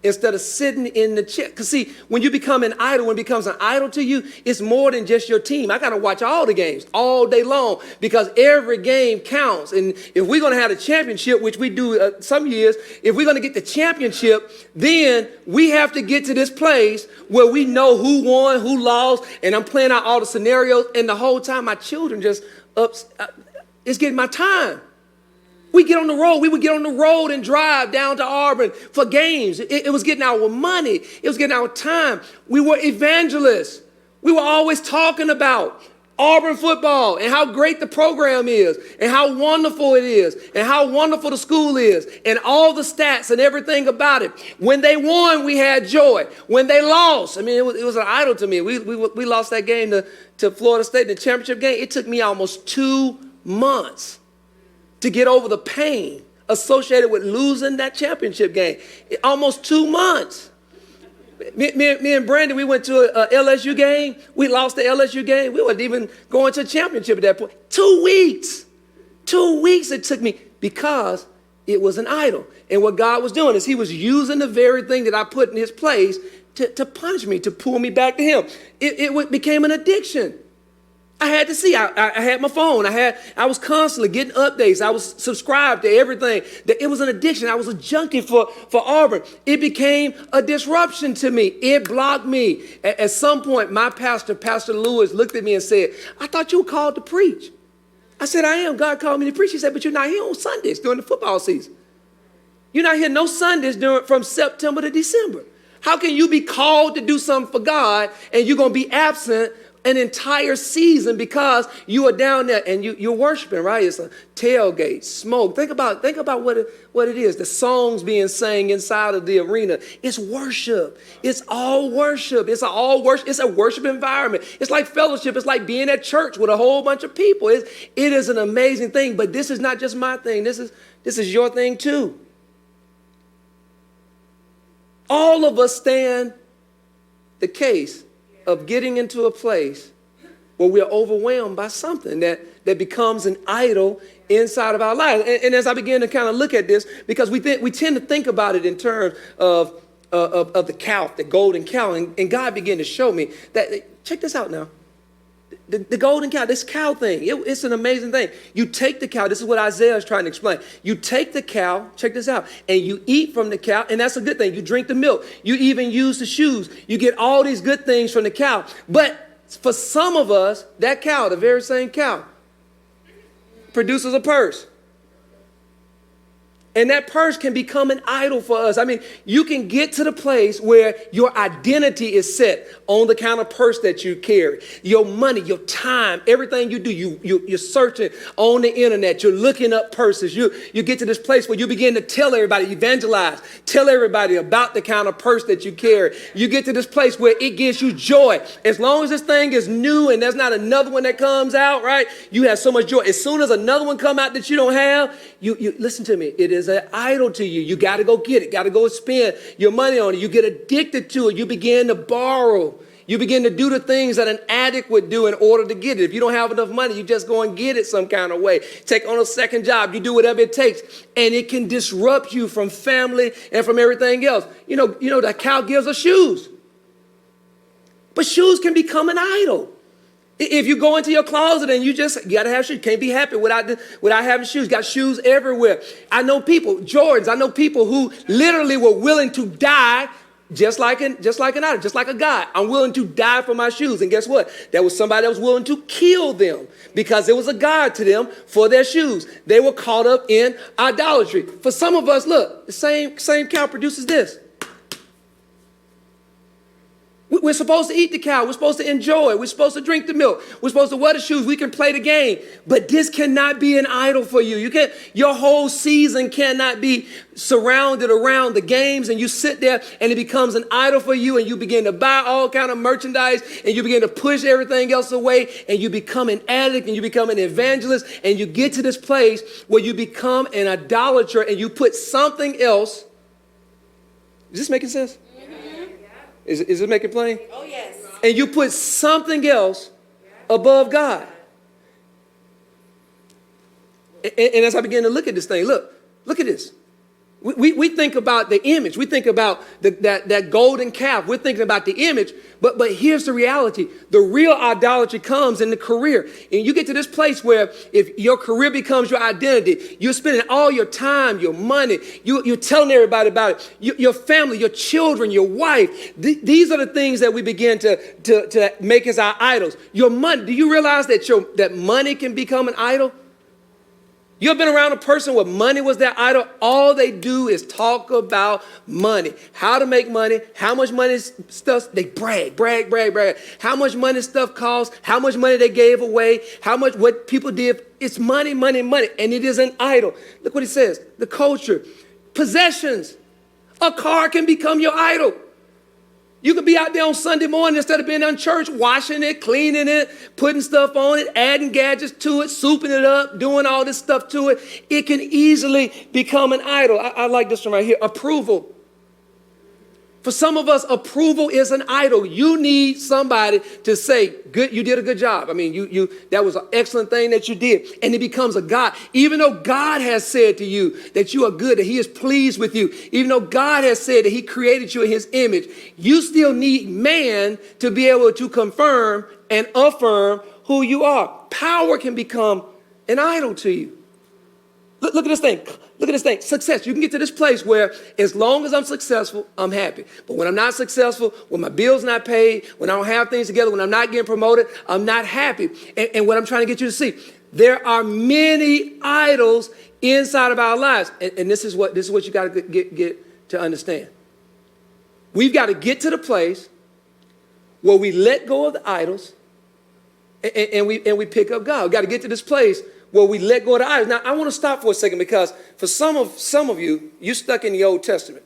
instead of sitting in the chair. Because see, when you become an idol, when it becomes an idol to you, it's more than just your team. I got to watch all the games all day long, because every game counts. And if we're going to have a championship, which we do some years, if we're going to get the championship, then we have to get to this place where we know who won, who lost, and I'm playing out all the scenarios. And the whole time, my children just it's getting my time. We get on the road. We would get on the road and drive down to Auburn for games. It was getting our money. It was getting our time. We were evangelists. We were always talking about Auburn football and how great the program is and how wonderful it is and how wonderful the school is and all the stats and everything about it. When they won, we had joy. When they lost, it was an idol to me. We lost that game to Florida State in the championship game. It took me almost 2 months to get over the pain associated with losing that championship game. Almost 2 months. Me and Brandon, we went to a LSU game. We lost the LSU game. We weren't even going to a championship at that point. 2 weeks. 2 weeks it took me, because it was an idol. And what God was doing is he was using the very thing that I put in his place to punish me, to pull me back to him. It became an addiction. I had to see. I had my phone. I was constantly getting updates. I was subscribed to everything. It was an addiction. I was a junkie for Auburn. It became a disruption to me. It blocked me. At some point, my pastor, Pastor Lewis, looked at me and said, "I thought you were called to preach." I said, "I am. God called me to preach." He said, "But you're not here on Sundays during the football season. You're not here no Sundays from September to December. How can you be called to do something for God and you're going to be absent an entire season because you are down there and you're worshiping, right? It's a tailgate, smoke. Think about what it is. The songs being sang inside of the arena. It's worship. It's all worship. It's a worship environment. It's like fellowship. It's like being at church with a whole bunch of people. It is an amazing thing. But this is not just my thing. This is your thing too. All of us stand the case of getting into a place where we're overwhelmed by something that becomes an idol inside of our lives. And as I begin to kind of look at this, because we tend to think about it in terms of the cow, the golden cow, and God began to show me that, check this out now. The golden cow, this cow thing, it's an amazing thing. You take the cow, this is what Isaiah is trying to explain. You take the cow, check this out, and you eat from the cow, and that's a good thing. You drink the milk. You even use the shoes. You get all these good things from the cow. But for some of us, that cow, the very same cow, produces a purse. And that purse can become an idol for us. I mean, you can get to the place where your identity is set on the kind of purse that you carry. Your money, your time, everything you do, you're searching on the internet. You're looking up purses. You get to this place where you begin to tell everybody, evangelize, tell everybody about the kind of purse that you carry. You get to this place where it gives you joy. As long as this thing is new and there's not another one that comes out, right? You have so much joy. As soon as another one come out that you don't have, you listen to me. It is an idol to you. You got to go get it. Got to go spend your money on it. You get addicted to it. You begin to borrow. You begin to do the things that an addict would do in order to get it. If you don't have enough money, you just go and get it some kind of way. Take on a second job. You do whatever it takes. And it can disrupt you from family and from everything else. You know that cow gives us shoes. But shoes can become an idol. If you go into your closet and you got to have shoes, you can't be happy without having shoes. Got shoes everywhere. I know people, Jordans, I know people who literally were willing to die just like an idol, just like a god. I'm willing to die for my shoes. And guess what? There was somebody that was willing to kill them because there was a god to them for their shoes. They were caught up in idolatry. For some of us, look, the same cow produces this. We're supposed to eat the cow. We're supposed to enjoy it. We're supposed to drink the milk. We're supposed to wear the shoes. We can play the game. But this cannot be an idol for you. Your whole season cannot be surrounded around the games, and you sit there and it becomes an idol for you, and you begin to buy all kind of merchandise, and you begin to push everything else away, and you become an addict, and you become an evangelist, and you get to this place where you become an idolater, and you put something else. Is this making sense? Is it making plain? Oh, yes. And you put something else above God. And as I begin to look at this thing, look at this. We think about the image. We think about that golden calf. We're thinking about the image. But here's the reality. The real idolatry comes in the career. And you get to this place where if your career becomes your identity, you're spending all your time, your money, you're telling everybody about it, your family, your children, your wife. These are the things that we begin to make as our idols. Your money. Do you realize that money can become an idol? You ever been around a person where money was their idol? All they do is talk about money. How to make money, how much money stuff, they brag. How much money stuff costs, how much money they gave away, what people did. It's money. And it is an idol. Look what he says. The culture, possessions. A car can become your idol. You could be out there on Sunday morning instead of being in church, washing it, cleaning it, putting stuff on it, adding gadgets to it, souping it up, doing all this stuff to it. It can easily become an idol. I like this one right here, approval. For some of us, approval is an idol. You need somebody to say, "Good, you did a good job." I mean, that was an excellent thing that you did. And it becomes a God. Even though God has said to you that you are good, that he is pleased with you, even though God has said that he created you in his image, you still need man to be able to confirm and affirm who you are. Power can become an idol to you. Look at this thing. Look at this thing. Success. You can get to this place where as long as I'm successful, I'm happy. But when I'm not successful, when my bill's not paid, when I don't have things together, when I'm not getting promoted, I'm not happy. And what I'm trying to get you to see, there are many idols inside of our lives. And this is what you got to get to understand. We've got to get to the place where we let go of the idols and we pick up God. We've got to get to this place where we let go of the idols. Now, I want to stop for a second because for some of you, you're stuck in the Old Testament.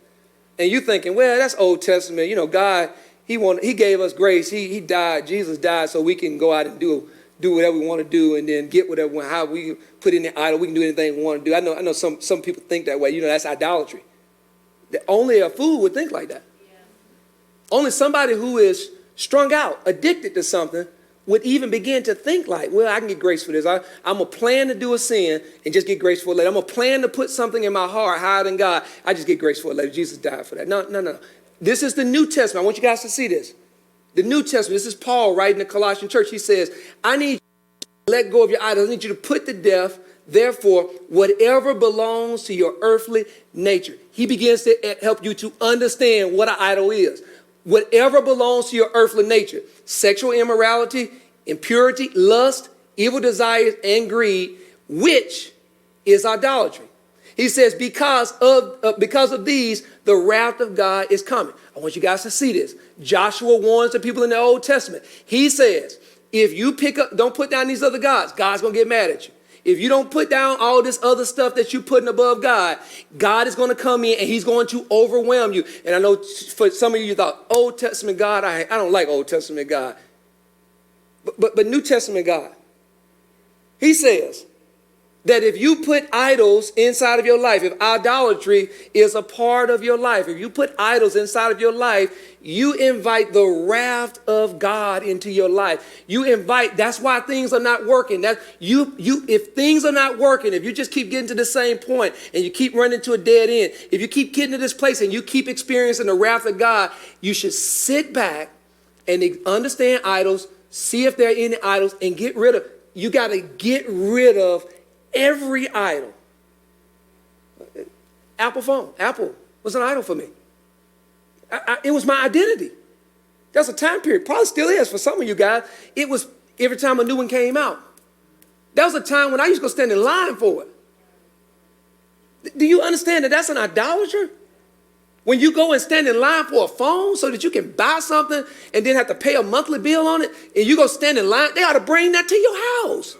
And you're thinking, well, that's Old Testament. You know, God, he gave us grace. He died. Jesus died so we can go out and do whatever we want to do and then get whatever, how we put in the idol. We can do anything we want to do. I know some people think that way. You know, that's idolatry. Only a fool would think like that. Yeah. Only somebody who is strung out, addicted to something, would even begin to think like, well, I can get grace for this. I'm going to plan to do a sin and just get grace for it later. I'm going to plan to put something in my heart higher than God. I just get grace for it later. Jesus died for that. No. This is the New Testament. I want you guys to see this. The New Testament, this is Paul writing to the Colossian church. He says, I need you to let go of your idols. I need you to put to death, therefore, whatever belongs to your earthly nature. He begins to help you to understand what an idol is. Whatever belongs to your earthly nature, sexual immorality, impurity, lust, evil desires, and greed, which is idolatry. He says, because of these, the wrath of God is coming. I want you guys to see this. Joshua warns the people in the Old Testament. He says, if you don't put down these other gods, God's going to get mad at you. If you don't put down all this other stuff that you're putting above God, God is going to come in and he's going to overwhelm you. And I know for some of you thought, Old Testament God, I don't like Old Testament God. But New Testament God, he says that if you put idols inside of your life, if idolatry is a part of your life, if you put idols inside of your life, you invite the wrath of God into your life. That's why things are not working. If things are not working, if you just keep getting to the same point and you keep running to a dead end, if you keep getting to this place and you keep experiencing the wrath of God, you should sit back and understand idols, see if there are any idols, and you got to get rid of every idol. Apple phone. Apple was an idol for me. It was my identity. That's a time period. Probably still is for some of you guys. It was every time a new one came out. That was a time when I used to go stand in line for it. Do you understand that that's an idolatry? When you go and stand in line for a phone so that you can buy something and then have to pay a monthly bill on it, and you go stand in line, they ought to bring that to your house.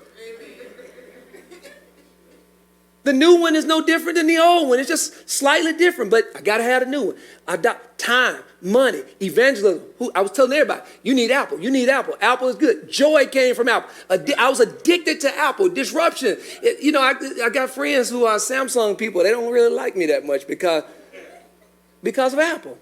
The new one is no different than the old one. It's just slightly different, but I got to have a new one. Time, money, evangelism. I was telling everybody, you need Apple. You need Apple. Apple is good. Joy came from Apple. I was addicted to Apple. Disruption. I got friends who are Samsung people. They don't really like me that much because of Apple.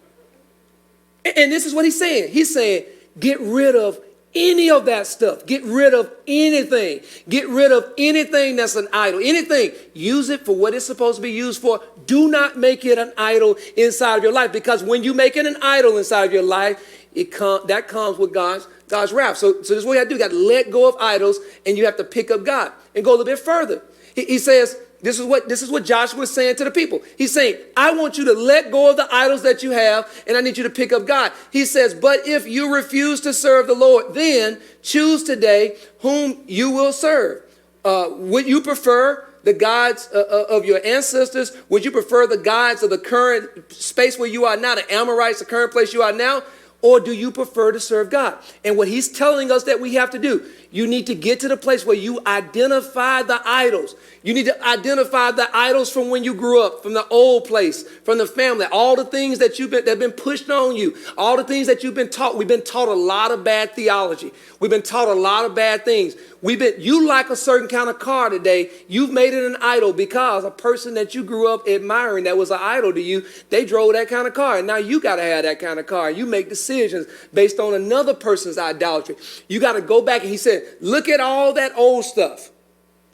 And this is what he's saying. He's saying, get rid of any of that stuff. Get rid of anything. Get rid of anything that's an idol. Anything. Use it for what it's supposed to be used for. Do not make it an idol inside of your life, because when you make it an idol inside of your life, that comes with God's wrath. So this is what you have to do. You got to let go of idols, and you have to pick up God and go a little bit further. He says, this is what Joshua was saying to the people. He's saying, I want you to let go of the idols that you have, and I need you to pick up God. He says, but if you refuse to serve the Lord, then choose today whom you will serve. Would you prefer the gods of your ancestors? Would you prefer the gods of the current space where you are now, the Amorites, the current place you are now? Or do you prefer to serve God? And what he's telling us that we have to do, you need to get to the place where you identify the idols. You need to identify the idols from when you grew up, from the old place, from the family, all the things that have been pushed on you, all the things that you've been taught. We've been taught a lot of bad theology. We've been taught a lot of bad things. You like a certain kind of car today. You've made it an idol because a person that you grew up admiring that was an idol to you, they drove that kind of car. And now you got to have that kind of car. You make decisions based on another person's idolatry. You got to go back, and he said, look at all that old stuff,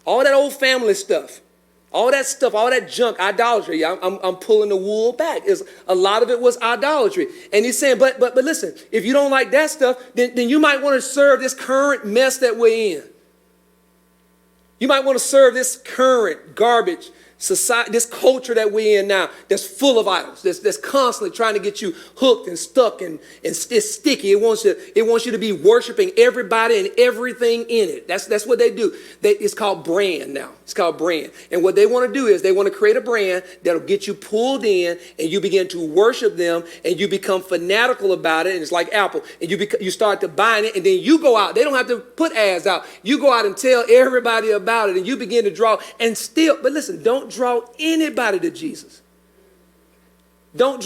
all that old family stuff, all that stuff, all that junk, idolatry. I'm pulling the wool back. A lot of it was idolatry. And he's saying, but listen, if you don't like that stuff, then you might want to serve this current mess that we're in. You might want to serve this current garbage society, this culture that we're in now, that's full of idols, that's constantly trying to get you hooked and stuck, and it's sticky. It wants you to be worshiping everybody and everything in it. That's what they do. It's called brand now. It's called brand. And what they want to do is they want to create a brand that'll get you pulled in, and you begin to worship them, and you become fanatical about it. And it's like Apple, and you start to buying it, and then you go out. They don't have to put ads out. You go out and tell everybody about it, and you begin to draw. But listen, don't draw anybody to Jesus. Don't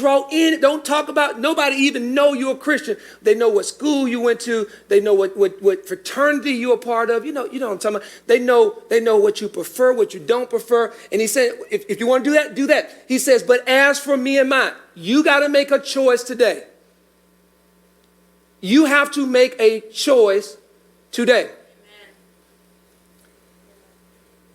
talk about, nobody even know you're a Christian. They know what school you went to. They know what fraternity you're a part of. You know what I'm talking about. They know what you prefer, what you don't prefer. And he said, if you want to do that, do that. He says, but as for me and mine, you got to make a choice today. You have to make a choice today.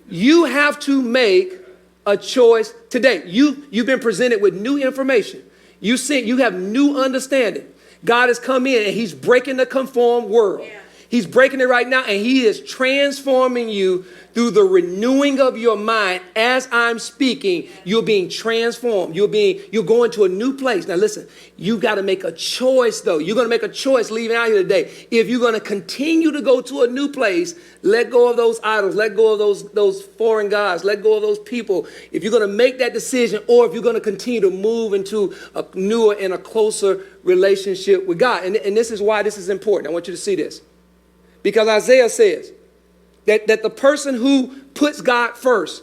You have to make a choice today. You've been presented with new information. You have new understanding. God has come in and he's breaking the conformed world. Yeah. He's breaking it right now, and he is transforming you through the renewing of your mind. As I'm speaking, you're being transformed. You're going to a new place. Now listen, you got to make a choice though. You're going to make a choice leaving out here today. If you're going to continue to go to a new place, let go of those idols, let go of those foreign gods, let go of those people. If you're going to make that decision, or if you're going to continue to move into a newer and a closer relationship with God. And this is why this is important. I want you to see this. Because Isaiah says that the person who puts God first,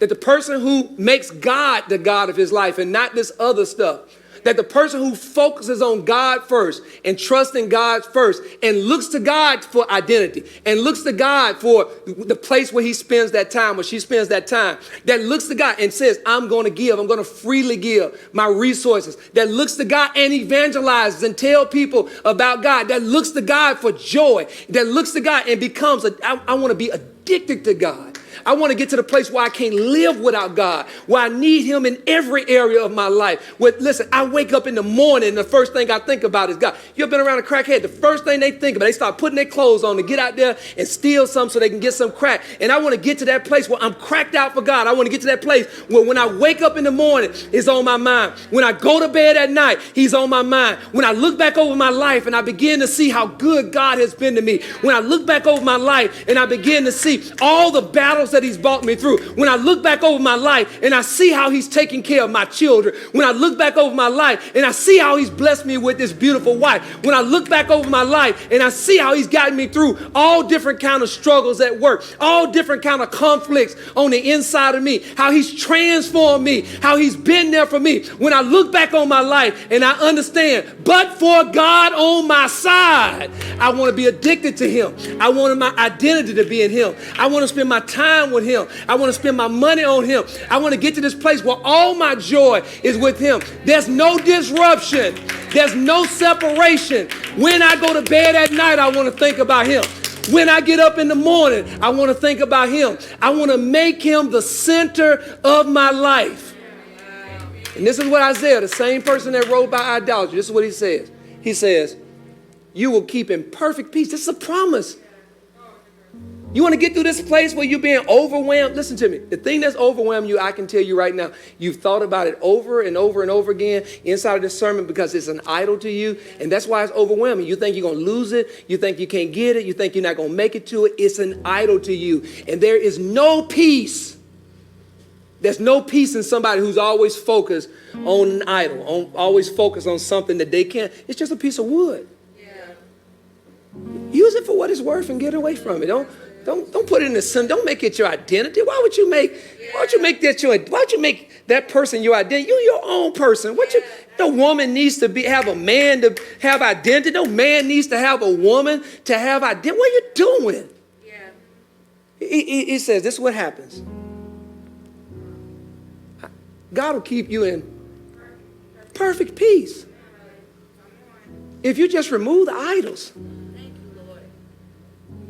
that the person who makes God the God of his life and not this other stuff, that the person who focuses on God first and trusts in God first and looks to God for identity and looks to God for the place where he spends that time, where she spends that time, that looks to God and says, I'm going to freely give my resources, that looks to God and evangelizes and tell people about God, that looks to God for joy, that looks to God and becomes, I want to be addicted to God. I want to get to the place where I can't live without God, where I need him in every area of my life. Listen, I wake up in the morning and the first thing I think about is God. You ever been around a crackhead? The first thing they think about, they start putting their clothes on to get out there and steal some so they can get some crack. And I want to get to that place where I'm cracked out for God. I want to get to that place where when I wake up in the morning, it's on my mind. When I go to bed at night, he's on my mind. When I look back over my life and I begin to see how good God has been to me. When I look back over my life and I begin to see all the battles that he's brought me through. When I look back over my life and I see how he's taking care of my children. When I look back over my life and I see how he's blessed me with this beautiful wife. When I look back over my life and I see how he's gotten me through all different kind of struggles at work, all different kind of conflicts on the inside of me, how he's transformed me, how he's been there for me. When I look back on my life and I understand, but for God on my side, I want to be addicted to him. I want my identity to be in him. I want to spend my time with him. I want to spend my money on him. I want to get to this place where all my joy is with him. There's no disruption. There's no separation. When I go to bed at night, I want to think about him. When I get up in the morning, I want to think about him. I want to make him the center of my life. And this is what Isaiah, the same person that wrote about idolatry, this is what he says. He says, you will keep in perfect peace. This is a promise. You want to get through this place where you're being overwhelmed? Listen to me. The thing that's overwhelming you, I can tell you right now, you've thought about it over and over and over again inside of this sermon because it's an idol to you. And that's why it's overwhelming. You think you're going to lose it. You think you can't get it. You think you're not going to make it to it. It's an idol to you. And there is no peace. There's no peace in somebody who's always focused on an idol, always focused on something that they can't. It's just a piece of wood. Use it for what it's worth and get away from it. Don't put it in the sun. Don't make it your identity. Why would you make that person your identity? You're your own person. No woman needs to have a man to have identity. No man needs to have a woman to have identity. What are you doing? He says, this is what happens. God will keep you in perfect peace. If you just remove the idols.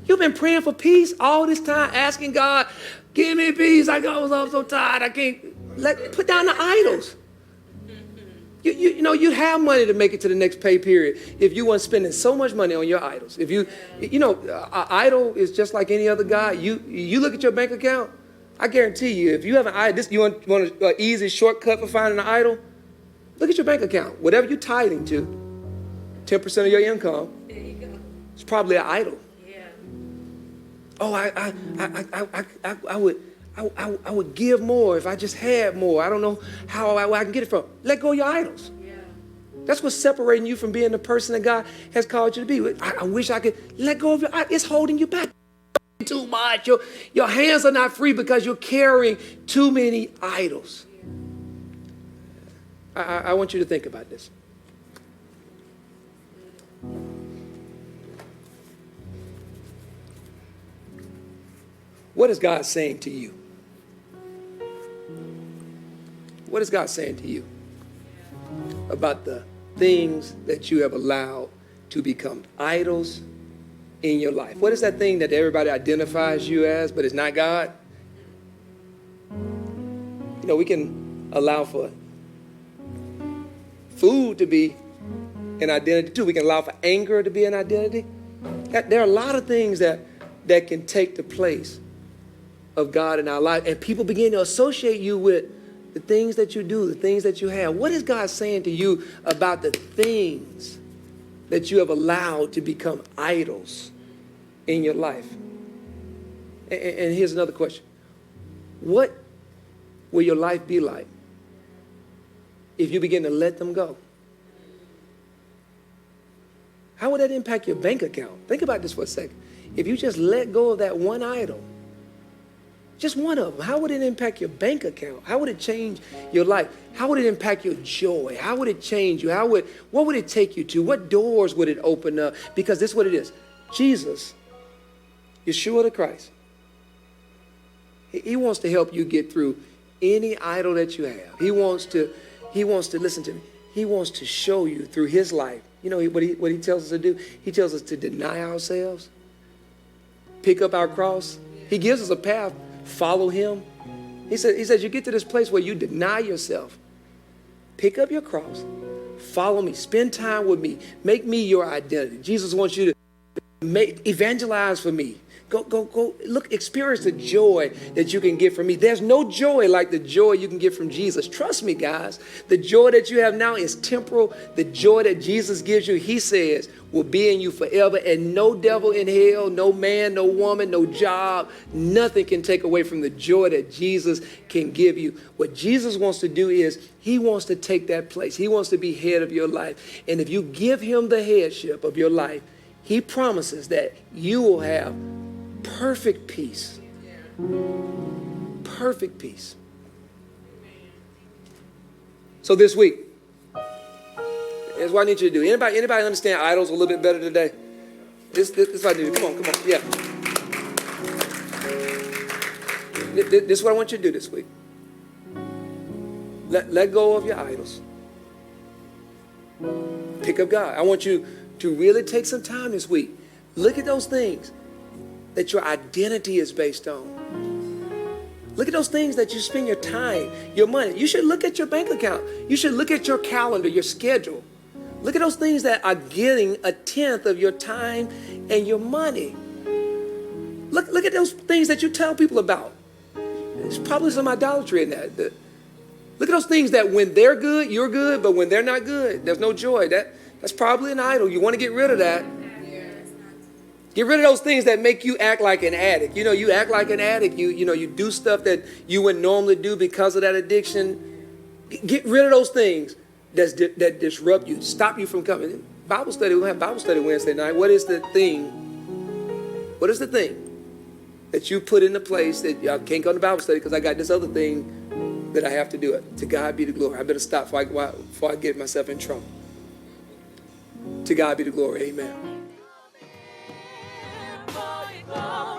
You've been praying for peace all this time, asking God, give me peace. I'm so tired. I can't. Put down the idols. You'd have money to make it to the next pay period if you weren't spending so much money on your idols. If an idol is just like any other God. You look at your bank account, I guarantee you, if you have an idol, you want an easy shortcut for finding an idol, look at your bank account. Whatever you're tithing to, 10% of your income, it's probably an idol. Oh, I would give more if I just had more. I don't know how I can get it from. Let go of your idols. That's what's separating you from being the person that God has called you to be. I wish I could let go of your idols. It's holding you back too much. Your hands are not free because you're carrying too many idols. I want you to think about this. What is God saying to you? What is God saying to you about the things that you have allowed to become idols in your life? What is that thing that everybody identifies you as, but it's not God? We can allow for food to be an identity too. We can allow for anger to be an identity. There are a lot of things that can take the place of God in our life. And people begin to associate you with the things that you do, the things that you have. What is God saying to you about the things that you have allowed to become idols in your life? And here's another question. What will your life be like if you begin to let them go? How would that impact your bank account? Think about this for a second. If you just let go of that one idol, just one of them, how would it impact your bank account? How would it change your life? How would it impact your joy? How would it change you? What would it take you to? What doors would it open up? Because this is what it is. Jesus, Yeshua the Christ, he wants to help you get through any idol that you have. He wants to listen to me. He wants to show you through his life. You know what he tells us to do? He tells us to deny ourselves, pick up our cross. He gives us a path. Follow him. He says you get to this place where you deny yourself, pick up your cross, follow me, spend time with me, make me your identity. Jesus wants you to evangelize for me. Go, look, experience the joy that you can get from me. There's no joy like the joy you can get from Jesus. Trust me, guys. The joy that you have now is temporal. The joy that Jesus gives you, he says, will be in you forever. And no devil in hell, no man, no woman, no job, nothing can take away from the joy that Jesus can give you. What Jesus wants to do is he wants to take that place. He wants to be head of your life. And if you give him the headship of your life, he promises that you will have perfect peace. Perfect peace. So this week, here's what I need you to do. Anybody understand idols a little bit better today? This is what I need to do. Come on. Yeah. This is what I want you to do this week. Let go of your idols. Pick up God. I want you to really take some time this week. Look at those things that your identity is based on. Look at those things that you spend your time, your money. You should look at your bank account. You should look at your calendar, your schedule. Look at those things that are getting 1/10 of your time and your money. Look at those things that you tell people about. There's probably some idolatry in that. Look at those things that when they're good, you're good, but when they're not good, there's no joy. That's probably an idol. You want to get rid of that. Get rid of those things that make you act like an addict. You know, you act like an addict. You do stuff that you wouldn't normally do because of that addiction. Get rid of those things that disrupt you, stop you from coming. Bible study, we'll have Bible study Wednesday night. What is the thing? What is the thing that you put into place that y'all can't go to Bible study because I got this other thing that I have to do it? To God be the glory. I better stop before I get myself in trouble. To God be the glory. Amen. Glory.